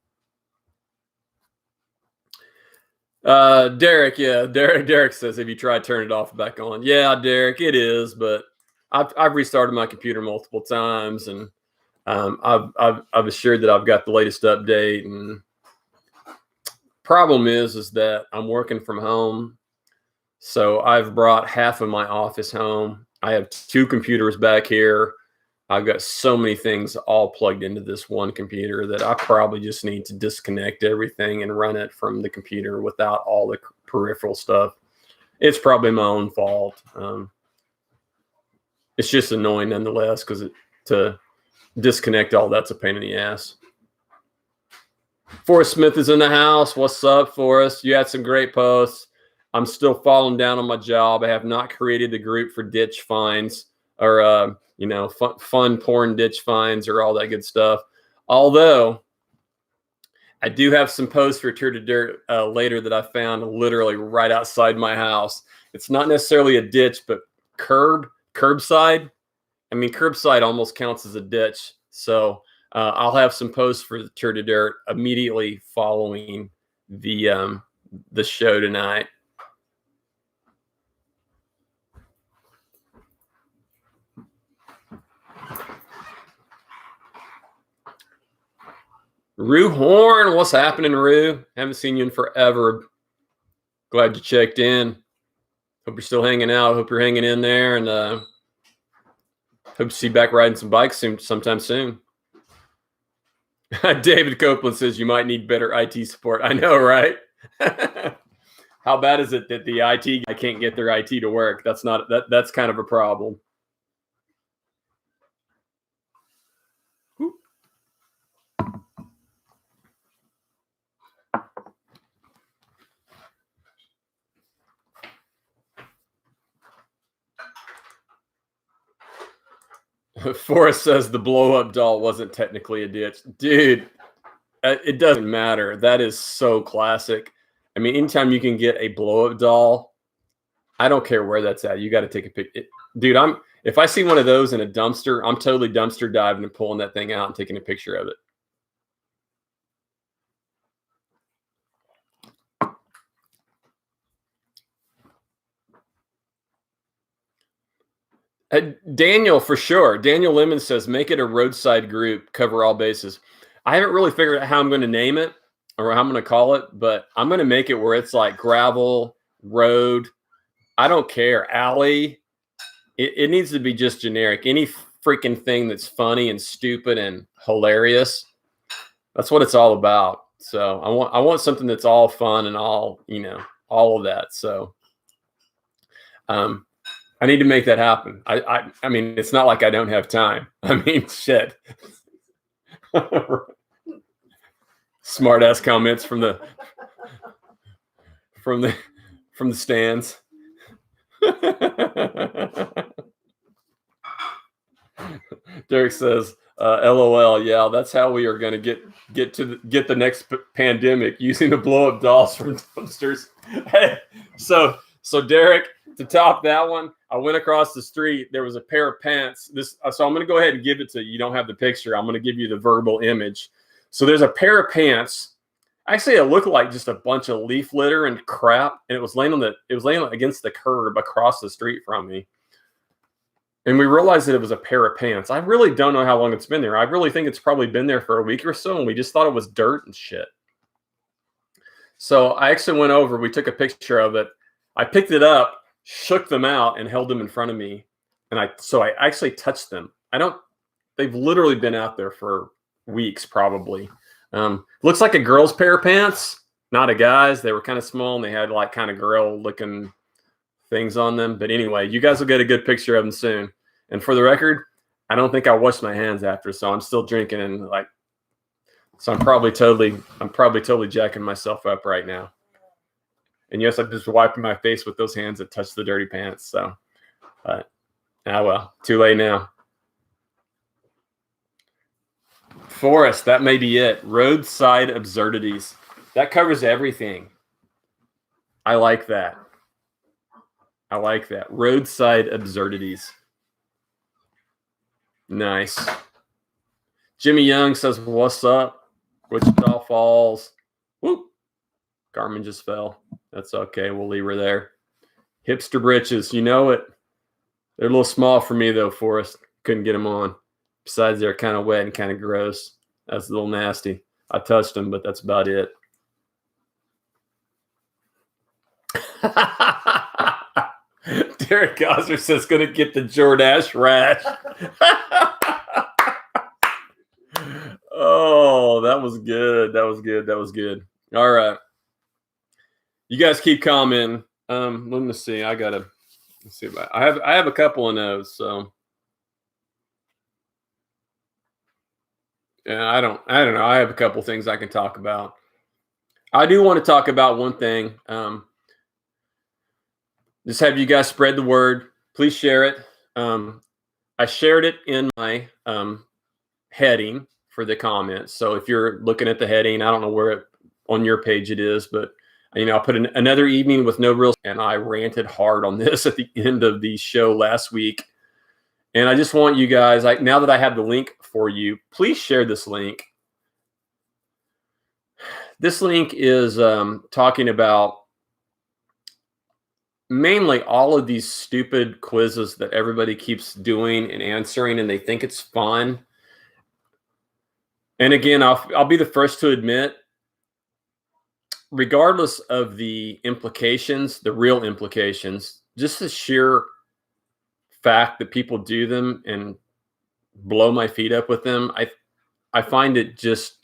Derek, yeah. Derek says, have you tried turning it off back on? Yeah, Derek, it is, but I've restarted my computer multiple times, and I've assured that I've got the latest update, and problem is that I'm working from home. So I've brought half of my office home. I have 2 computers back here. I've got so many things all plugged into this one computer that I probably just need to disconnect everything and run it from the computer without all the peripheral stuff. It's probably my own fault. It's just annoying nonetheless because to disconnect all that's a pain in the ass. Forrest Smith is in the house. What's up, Forrest? You had some great posts. I'm still falling down on my job. I have not created the group for ditch finds or, fun porn ditch finds or all that good stuff. Although I do have some posts for Tour de Dirt later that I found literally right outside my house. It's not necessarily a ditch, but curbside. Curbside almost counts as a ditch. So I'll have some posts for the Turd to Dirt immediately following the show tonight. Rue Horn, what's happening, Rue? Haven't seen you in forever. Glad you checked in. Hope you're still hanging out. Hope you're hanging in there, and hope to see you back riding some bikes sometime soon. David Copeland says you might need better IT support. I know, right? How bad is it that the IT guy can't get their IT to work? That's kind of a problem. Forrest says the blow-up doll wasn't technically a ditch. Dude, it doesn't matter. That is so classic. I mean, anytime you can get a blow-up doll, I don't care where that's at. You got to take a picture. Dude, if I see one of those in a dumpster, I'm totally dumpster diving and pulling that thing out and taking a picture of it. Daniel, for sure. Daniel Lemon says, make it a roadside group, cover all bases. I haven't really figured out how I'm going to name it or how I'm going to call it, but I'm going to make it where it's like gravel, road. I don't care. Alley. It needs to be just generic. Any freaking thing that's funny and stupid and hilarious. That's what it's all about. So I want something that's all fun and all, all of that. So, I need to make that happen. I mean, it's not like I don't have time. I mean, shit. Smart ass comments from the stands. Derek says, "LOL, yeah, that's how we are going to get the next pandemic, using the blow up dolls from dumpsters." Hey, so Derek, to top that one, I went across the street. There was a pair of pants. So I'm going to go ahead and give it to you. You don't have the picture. I'm going to give you the verbal image. So there's a pair of pants. Actually, it looked like just a bunch of leaf litter and crap, and it was laying against the curb across the street from me. And we realized that it was a pair of pants. I really don't know how long it's been there. I really think it's probably been there for a week or so, and we just thought it was dirt and shit. So I actually went over. We took a picture of it. I picked it up, shook them out, and held them in front of me. And I actually touched them. They've literally been out there for weeks, probably. Looks like a girl's pair of pants, not a guy's. They were kind of small, and they had like kind of girl-looking things on them. But anyway, you guys will get a good picture of them soon. And for the record, I don't think I washed my hands after, so I'm still drinking and so I'm probably totally jacking myself up right now. And yes, I'm just wiping my face with those hands that touch the dirty pants. So, well, too late now. Forrest, that may be it. Roadside absurdities. That covers everything. I like that. Roadside absurdities. Nice. Jimmy Young says, what's up? Wichita Falls. Whoop. Carmen just fell. That's okay. We'll leave her there. Hipster britches. You know it. They're a little small for me, though, Forrest. Couldn't get them on. Besides, they're kind of wet and kind of gross. That's a little nasty. I touched them, but that's about it. Derek Gosser says, going to get the Jordache rash. Oh, that was good. That was good. All right. You guys keep commenting. Let me see. Let's see. I have a couple of those. So yeah, I don't know. I have a couple of things I can talk about. I do want to talk about one thing. Just have you guys spread the word. Please share it. I shared it in my heading for the comments. So if you're looking at the heading, I don't know where on your page it is, but I put another evening with no real, and I ranted hard on this at the end of the show last week. And I just want you guys, now that I have the link for you, please share this link. This link is talking about mainly all of these stupid quizzes that everybody keeps doing and answering, and they think it's fun. And again, I'll be the first to admit, regardless of the implications, the real implications, just the sheer fact that people do them and blow my feet up with them, I find it just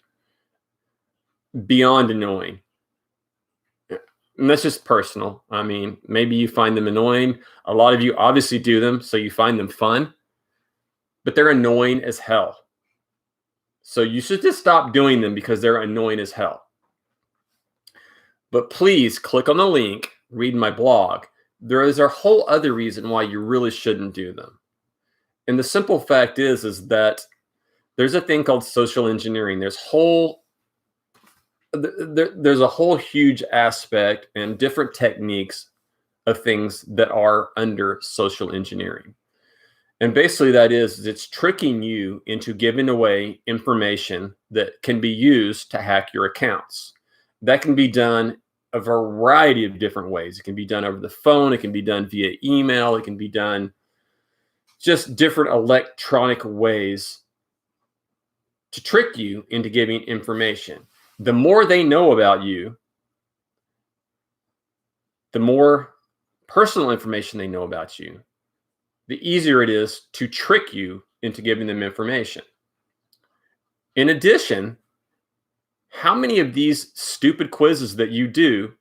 beyond annoying. And that's just personal. I mean, maybe you find them annoying. A lot of you obviously do them, so you find them fun, but they're annoying as hell. So you should just stop doing them because they're annoying as hell. But please click on the link, read my blog. There is a whole other reason why you really shouldn't do them. And the simple fact is that there's a thing called social engineering. There's a whole huge aspect and different techniques of things that are under social engineering. And basically that is, it's tricking you into giving away information that can be used to hack your accounts. That can be done a variety of different ways. It can be done over the phone. It can be done via email. It can be done just different electronic ways to trick you into giving information. The more they know about you, the more personal information they know about you, the easier it is to trick you into giving them information. In addition, how many of these stupid quizzes that you do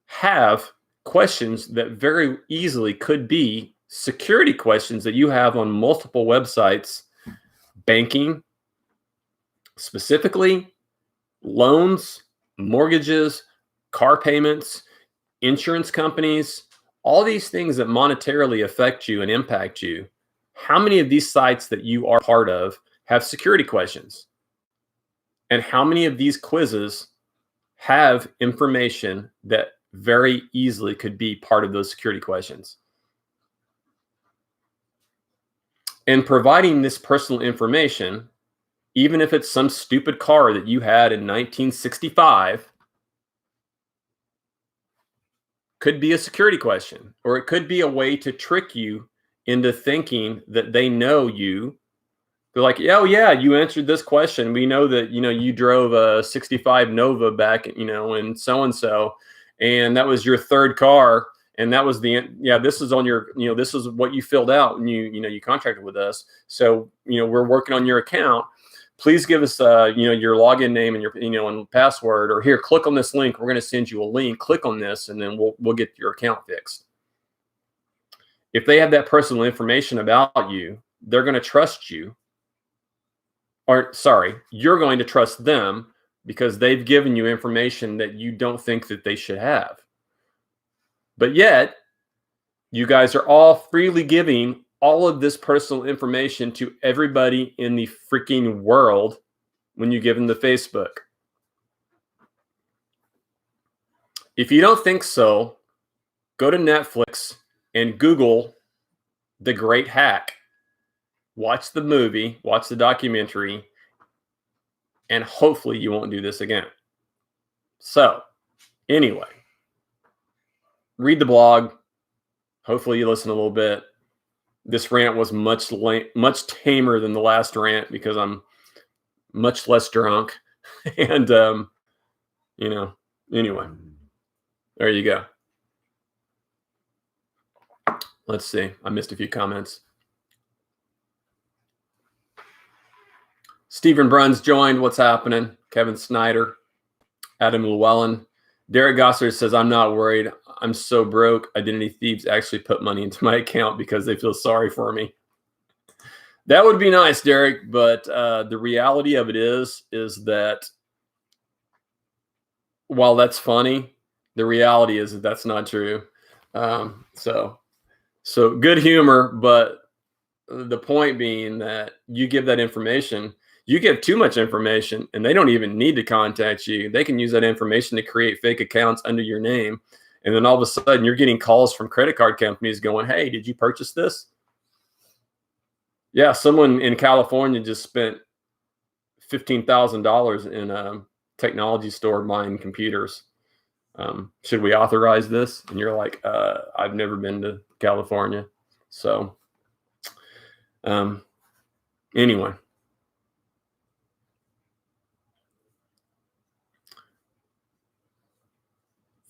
have questions that very easily could be security questions that you have on multiple websites, banking, specifically loans, mortgages, car payments, insurance companies, all these things that monetarily affect you and impact you. How many of these sites that you are part of have security questions? And how many of these quizzes have information that very easily could be part of those security questions? And providing this personal information, even if it's some stupid car that you had in 1965, could be a security question, or it could be a way to trick you into thinking that they know you. They're like, oh yeah, you answered this question. We know that, you drove a 65 Nova back, in so-and-so, and that was your third car. And that was this is on your, this is what you filled out and you contracted with us. So, we're working on your account. Please give us, your login name and your, and password, or here, click on this link. We're going to send you a link. Click on this, and then we'll get your account fixed. If they have that personal information about you, they're going to trust you. Or sorry, you're going to trust them because they've given you information that you don't think that they should have. But yet, you guys are all freely giving all of this personal information to everybody in the freaking world when you give them the Facebook. If you don't think so, go to Netflix and Google The Great Hack. Watch the movie, watch the documentary, and hopefully you won't do this again. So, anyway, read the blog. Hopefully you listen a little bit. This rant was much tamer than the last rant because I'm much less drunk. And, anyway, there you go. Let's see. I missed a few comments. Stephen Bruns joined. What's happening? Kevin Snyder, Adam Llewellyn. Derek Gossard says, I'm not worried. I'm so broke. Identity thieves actually put money into my account because they feel sorry for me. That would be nice, Derek. But the reality of it is that while that's funny, the reality is that that's not true. So good humor. But the point being that you give that information, you give too much information, and they don't even need to contact you. They can use that information to create fake accounts under your name. And then all of a sudden you're getting calls from credit card companies going, hey, did you purchase this? Yeah, someone in California just spent $15,000 in a technology store buying computers. Should we authorize this? And you're like, I've never been to California. So anyway.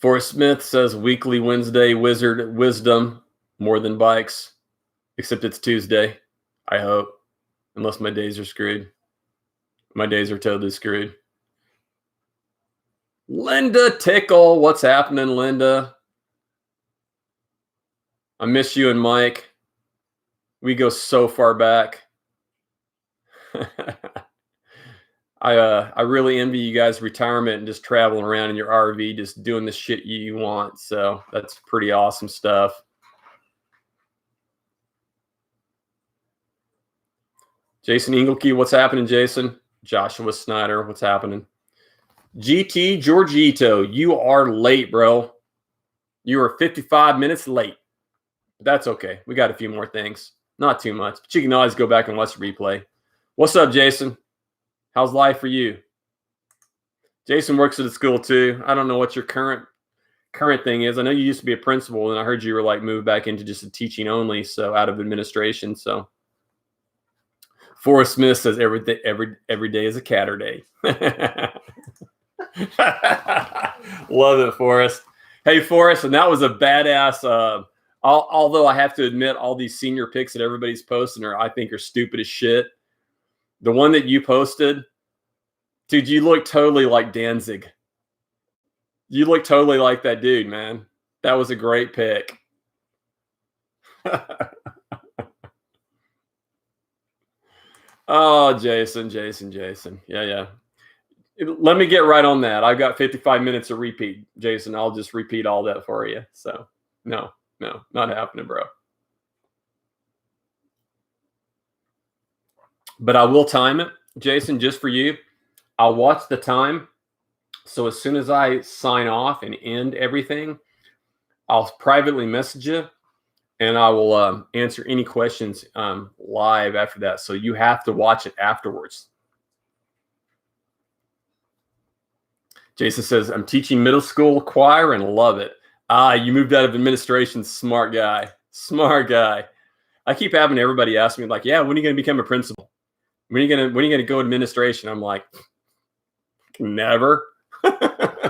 Forrest Smith says weekly Wednesday wizard wisdom more than bikes, except it's Tuesday. I hope, unless my days are screwed. My days are totally screwed. Linda Tickle, what's happening, Linda? I miss you and Mike. We go so far back. I really envy you guys' retirement and just traveling around in your RV, just doing the shit you want. So that's pretty awesome stuff. Jason Engelke, what's happening, Jason? Joshua Snyder, what's happening? GT Giorgito, you are late, bro. You are 55 minutes late. That's okay. We got a few more things. Not too much, but you can always go back and watch the replay. What's up, Jason? How's life for you? Jason works at a school too. I don't know what your current thing is. I know you used to be a principal, and I heard you were like moved back into just a teaching only, so out of administration. So Forrest Smith says every day is a catter day. Love it, Forrest. Hey, Forrest, and that was a badass. Although I have to admit, all these senior pics that everybody's posting I think are stupid as shit. The one that you posted, dude, you look totally like Danzig. You look totally like that dude, man. That was a great pick. Oh, Jason. Yeah. Let me get right on that. I've got 55 minutes of repeat, Jason. I'll just repeat all that for you. So, no, not happening, bro. But I will time it, Jason, just for you. I'll watch the time. So as soon as I sign off and end everything, I'll privately message you, and I will answer any questions live after that. So you have to watch it afterwards. Jason says, I'm teaching middle school choir and love it. You moved out of administration. Smart guy. I keep having everybody ask me, like, yeah, when are you going to become a principal? When are you going to go administration? I'm like, never.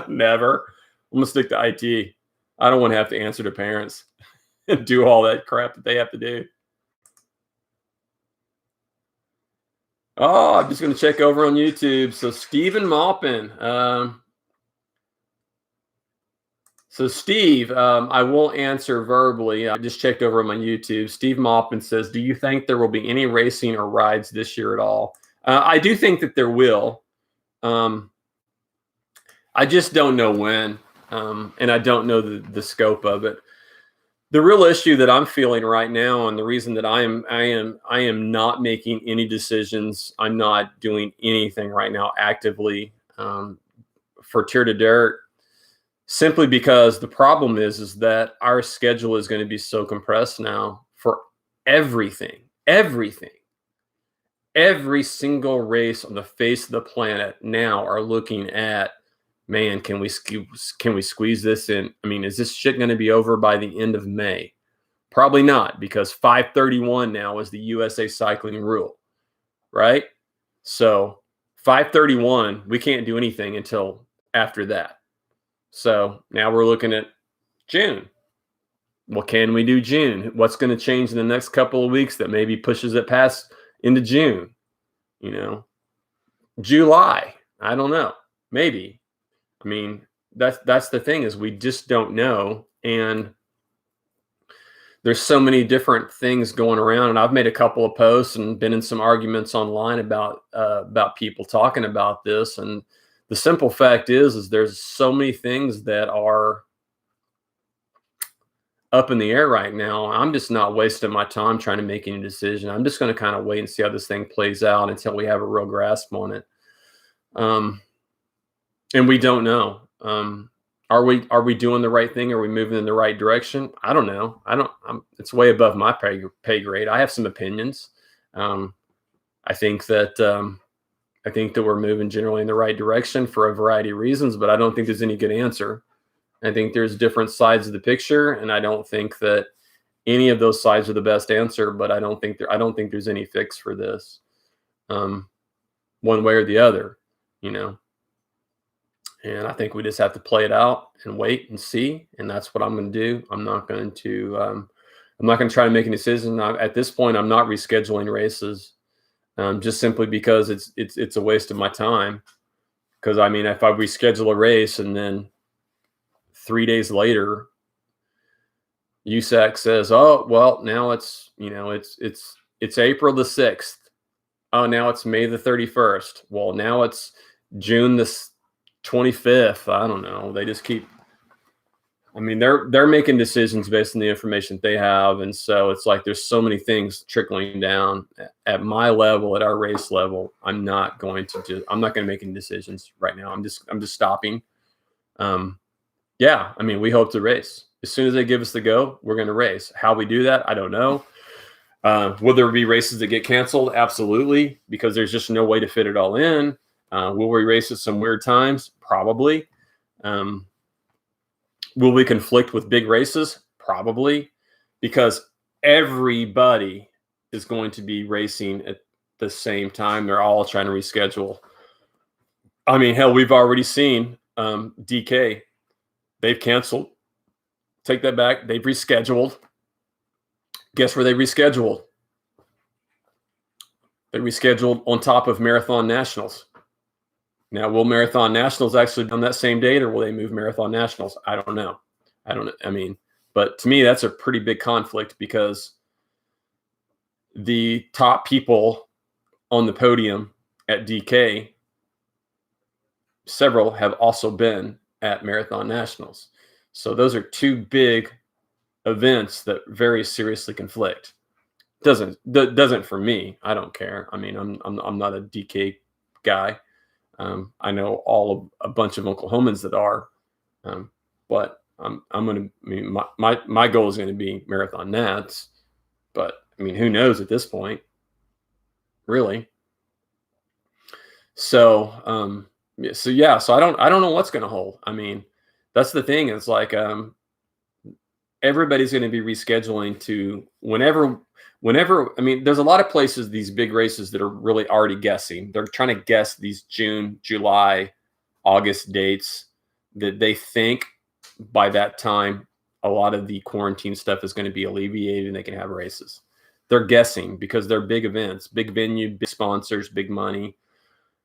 Never. I'm going to stick to IT. I don't want to have to answer to parents and do all that crap that they have to do. Oh, I'm just going to check over on YouTube. So Stephen Maupin. So Steve, I will answer verbally. I just checked over on my YouTube. Steve Maupin says, do you think there will be any racing or rides this year at all? I do think that there will. I just don't know when, and I don't know the scope of it. The real issue that I'm feeling right now, and the reason that I am not making any decisions, I'm not doing anything right now actively for Tear to Dirt, simply because the problem is that our schedule is going to be so compressed now for everything. Every single race on the face of the planet now are looking at, man, can we squeeze this in? I mean, is this shit going to be over by the end of May? Probably not, because 531 now is the USA cycling rule, right? So 531, we can't do anything until after that. So now we're looking at June. Well, can we do June? What's going to change in the next couple of weeks that maybe pushes it past into June? You know, July. I don't know. Maybe. I mean, that's the thing, is we just don't know. And there's so many different things going around. And I've made a couple of posts and been in some arguments online about people talking about this. And the simple fact is there's so many things that are up in the air right now. I'm just not wasting my time trying to make any decision. I'm just going to kind of wait and see how this thing plays out until we have a real grasp on it. And we don't know. Are we doing the right thing? Are we moving in the right direction? I don't know. It's way above my pay grade. I have some opinions. I think that we're moving generally in the right direction for a variety of reasons, but I don't think there's any good answer. I think there's different sides of the picture, and I don't think that any of those sides are the best answer. But I don't think there's any fix for this, one way or the other, And I think we just have to play it out and wait and see, and that's what I'm going to do. I'm not going to try to make a decision. At this point, I'm not rescheduling races, just simply because it's a waste of my time. Because I mean, if I reschedule a race and then 3 days later, USAC says, "Oh, well, now it's April the 6th. Oh, now it's May the 31st. Well, now it's June the 25th. I don't know." They just keep. I mean, they're making decisions based on the information they have, and so it's like there's so many things trickling down. At my level, at our race level, I'm not going to make any decisions right now. I'm just stopping. Yeah, I mean, we hope to race. As soon as they give us the go, we're going to race. How we do that, I don't know. Will there be races that get canceled? Absolutely, because there's just no way to fit it all in. Will we race at some weird times? Probably. Will we conflict with big races? Probably, because everybody is going to be racing at the same time. They're all trying to reschedule. I mean, hell, we've already seen DK. They've canceled. Take that back. They've rescheduled. Guess where they rescheduled? They rescheduled on top of Marathon Nationals. Now, will Marathon Nationals actually be on that same date, or will they move Marathon Nationals? I don't know. I mean, but to me, that's a pretty big conflict, because the top people on the podium at DK, several have also been at Marathon Nationals. So those are two big events that very seriously conflict. Doesn't for me. I don't care. I mean, I'm not a DK guy. I know a bunch of Oklahomans that are, but I'm going to. I mean, my goal is going to be Marathon Nats, but I mean, who knows at this point, really. So so I don't know what's going to hold. I mean, that's the thing. It's like everybody's going to be rescheduling to whenever. I mean, there's a lot of places, these big races, that are really already guessing. They're trying to guess these June, July, August dates that they think by that time a lot of the quarantine stuff is going to be alleviated and they can have races. They're guessing because they're big events, big venue, big sponsors, big money.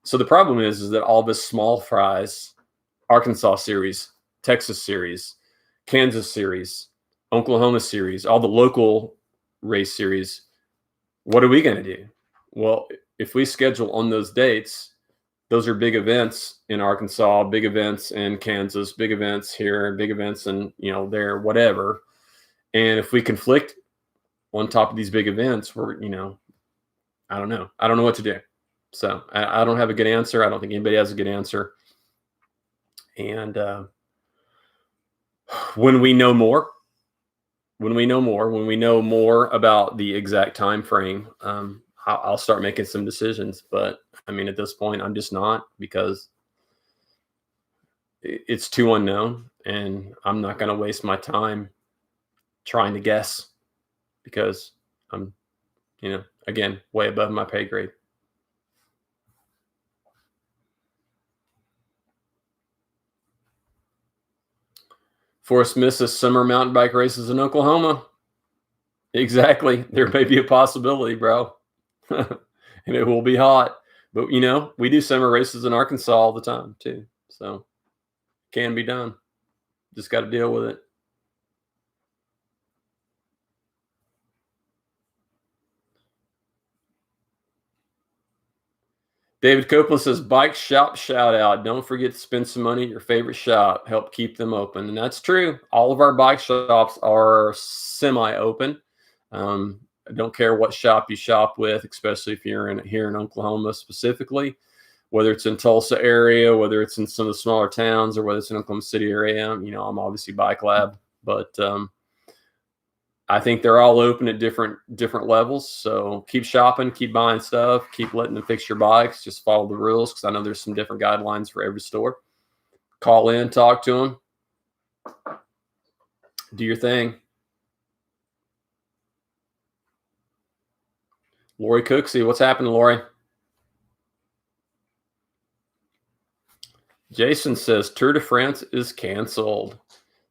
So the problem is that all this small fries, Arkansas series, Texas series, Kansas series, Oklahoma series, all the local race series, what are we going to do? Well, if we schedule on those dates, those are big events in Arkansas, big events in Kansas, big events here, big events in, there, whatever. And if we conflict on top of these big events, we're, I don't know. I don't know what to do. So I don't have a good answer. I don't think anybody has a good answer. And when we know more about the exact time frame, I'll start making some decisions. But I mean, at this point, I'm just not, because it's too unknown, and I'm not going to waste my time trying to guess, because I'm, again, way above my pay grade. Forrest misses summer mountain bike races in Oklahoma. Exactly. There may be a possibility, bro. And it will be hot. But, we do summer races in Arkansas all the time, too. So, can be done. Just got to deal with it. David Copeland says, bike shop shout out. Don't forget to spend some money at your favorite shop. Help keep them open. And that's true. All of our bike shops are semi-open. I don't care what shop you shop with, especially if you're here in Oklahoma specifically, whether it's in Tulsa area, whether it's in some of the smaller towns, or whether it's in Oklahoma City area. I'm obviously Bike Lab, but I think they're all open at different levels. So keep shopping, keep buying stuff, keep letting them fix your bikes. Just follow the rules, because I know there's some different guidelines for every store. Call in, talk to them, do your thing. Lori Cooksey, what's happening, Lori? Jason says Tour de France is canceled.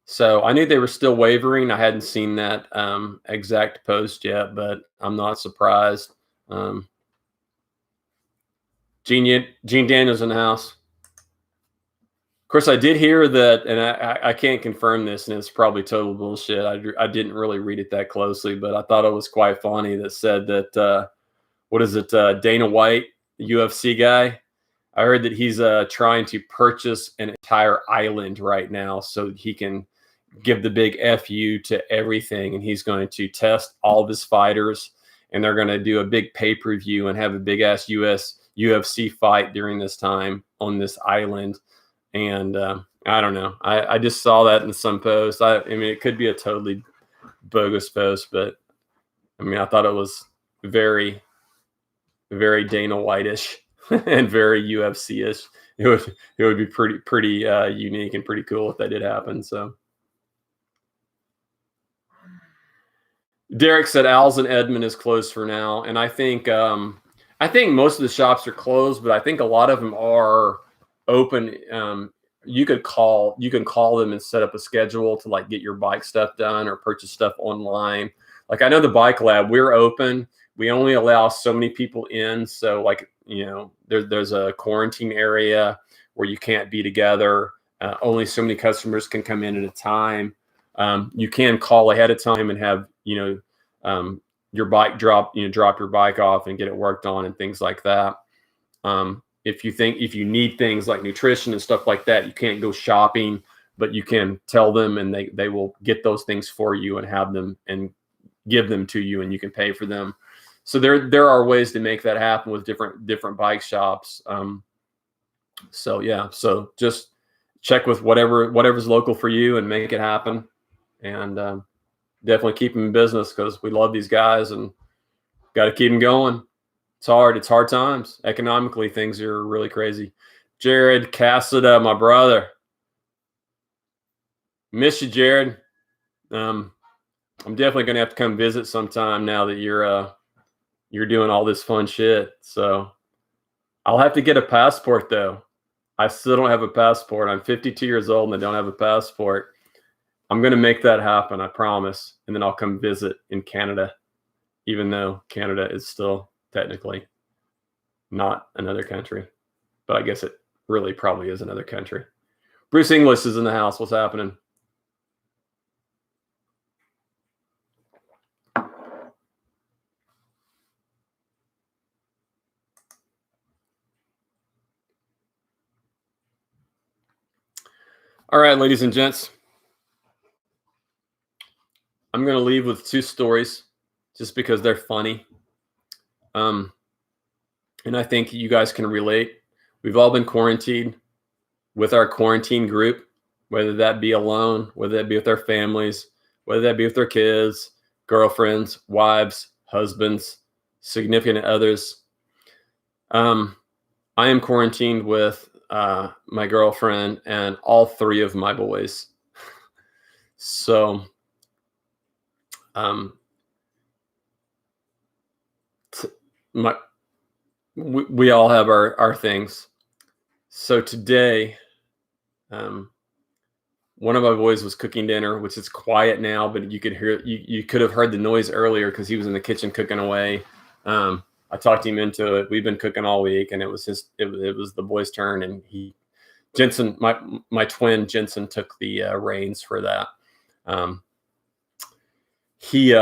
So I knew they were still wavering. I hadn't seen that exact post yet, but I'm not surprised. Gene Daniels in the house. Of course, I did hear that, and I can't confirm this, and it's probably total bullshit. I didn't really read it that closely, but I thought it was quite funny that said that, what is it, Dana White, the UFC guy? I heard that he's trying to purchase an entire island right now so he can give the big FU to everything, and he's going to test all of his fighters, and they're going to do a big pay-per-view and have a big-ass UFC fight during this time on this island. And I don't know. I just saw that in some post. I mean, it could be a totally bogus post, but I mean, I thought it was very, very Dana White-ish and very UFC-ish. It would be pretty unique and pretty cool if that did happen. So Derek said Al's in Edmond is closed for now, and I think most of the shops are closed, but I think a lot of them are open. You can call them and set up a schedule to like get your bike stuff done or purchase stuff online. Like I know the Bike Lab, we're open. We only allow so many people in. So like, you know, there's a quarantine area where you can't be together. Only so many customers can come in at a time. You can call ahead of time and have, you know, your bike drop your bike off and get it worked on and things like that. If you need things like nutrition and stuff like that, you can't go shopping, but you can tell them and they will get those things for you and have them and give them to you, and you can pay for them. So there are ways to make that happen with different bike shops. So yeah, so just check with whatever's local for you and make it happen, and definitely keep them in business, because we love these guys and got to keep them going. It's hard times. Economically, things are really crazy. Jared Cassida, my brother. Miss you, Jared. I'm definitely going to have to come visit sometime now that you're doing all this fun shit. So I'll have to get a passport, though. I still don't have a passport. I'm 52 years old and I don't have a passport. I'm going to make that happen, I promise. And then I'll come visit in Canada, even though Canada is still technically not another country, but I guess it really probably is another country. Bruce Inglis is in the house. What's happening? All right, ladies and gents, I'm going to leave with two stories just because they're funny. And I think you guys can relate. We've all been quarantined with our quarantine group, whether that be alone, whether that be with our families, whether that be with their kids, girlfriends, wives, husbands, significant others. I am quarantined with my girlfriend and all three of my boys. So we all have our things. So today, one of my boys was cooking dinner, which is quiet now, but you could have heard the noise earlier because he was in the kitchen cooking away. I talked him into it. We've been cooking all week, and it was the boy's turn, and Jensen, my twin Jensen, took the reins for that. He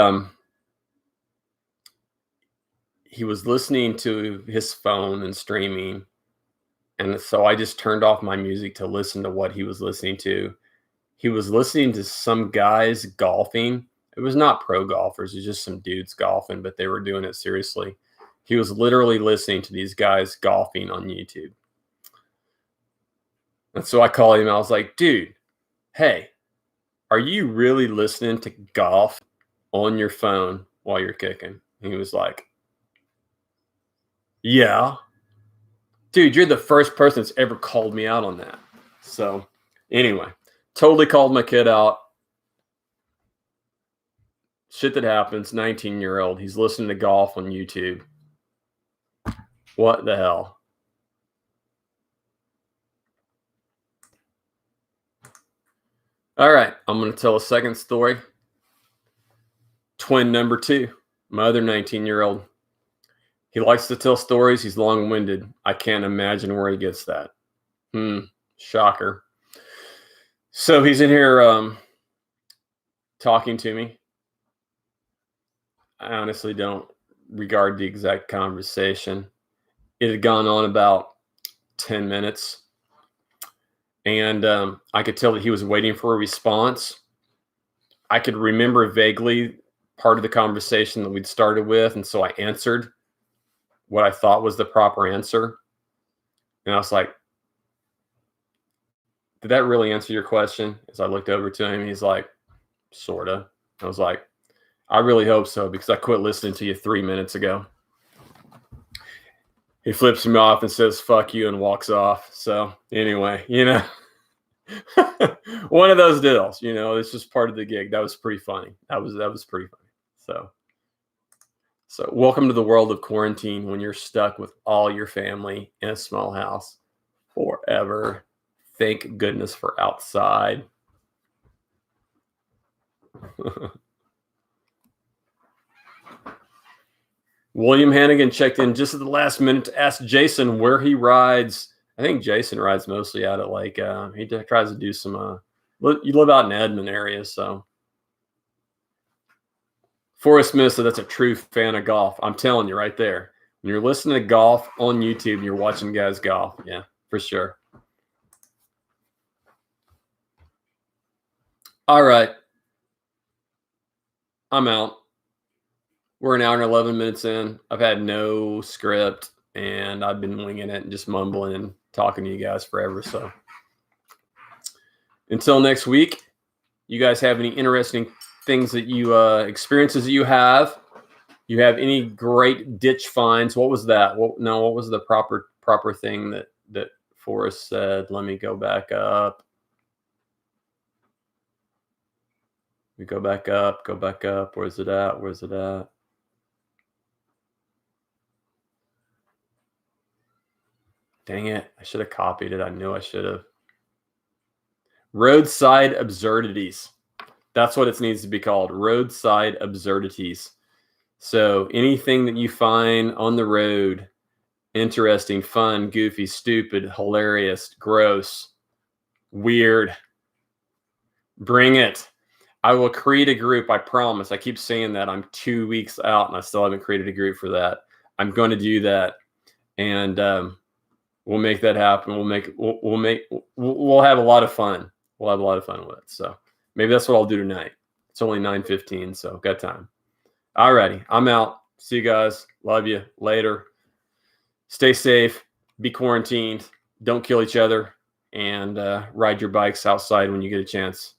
was listening to his phone and streaming, and so I just turned off my music to listen to what he was listening to. He was listening to some guys golfing. It was not pro golfers. It was just some dudes golfing, but they were doing it seriously. He was literally listening to these guys golfing on YouTube. And so I called him. I was like, dude, hey, are you really listening to golf on your phone while you're kicking? And he was like, yeah. Dude, you're the first person that's ever called me out on that. So anyway, totally called my kid out. Shit that happens, 19-year-old. He's listening to golf on YouTube. What the hell? All right, I'm going to tell a second story. Twin number 2, my other 19-year-old. He likes to tell stories. He's long-winded. I can't imagine where he gets that. Shocker. So he's in here talking to me. I honestly don't regard the exact conversation. It had gone on about 10 minutes. And I could tell that he was waiting for a response. I could remember vaguely part of the conversation that we'd started with. And so I answered what I thought was the proper answer. And I was like, did that really answer your question? As I looked over to him, he's like, sort of. I was like, I really hope so, because I quit listening to you 3 minutes ago. He flips me off and says, fuck you, and walks off. So anyway, one of those deals, it's just part of the gig. That was pretty funny. That was pretty funny. So welcome to the world of quarantine when you're stuck with all your family in a small house forever. Thank goodness for outside. William Hannigan checked in just at the last minute to ask Jason where he rides. I think Jason rides mostly out at he tries to do some, you live out in Edmond area. So Forrest Smith said that's a true fan of golf. I'm telling you right there. When you're listening to golf on YouTube and you're watching guys golf. Yeah, for sure. All right. I'm out. We're an hour and 11 minutes in. I've had no script, and I've been winging it and just mumbling and talking to you guys forever. So until next week, you guys have any interesting things that you experiences that you have any great ditch finds? What was that? What was the proper thing that Forrest said? Let me go back up. We go back up. Where's it at? Dang it. I should have copied it. I knew I should have. Roadside absurdities. That's what it needs to be called. Roadside absurdities. So anything that you find on the road, interesting, fun, goofy, stupid, hilarious, gross, weird, bring it. I will create a group. I promise. I keep saying that. I'm 2 weeks out and I still haven't created a group for that. I'm going to do that. And we'll make that happen. We'll have a lot of fun. We'll have a lot of fun with it. So maybe that's what I'll do tonight. It's only 9:15, so got time. All righty. I'm out. See you guys. Love you. Later. Stay safe. Be quarantined. Don't kill each other. And ride your bikes outside when you get a chance.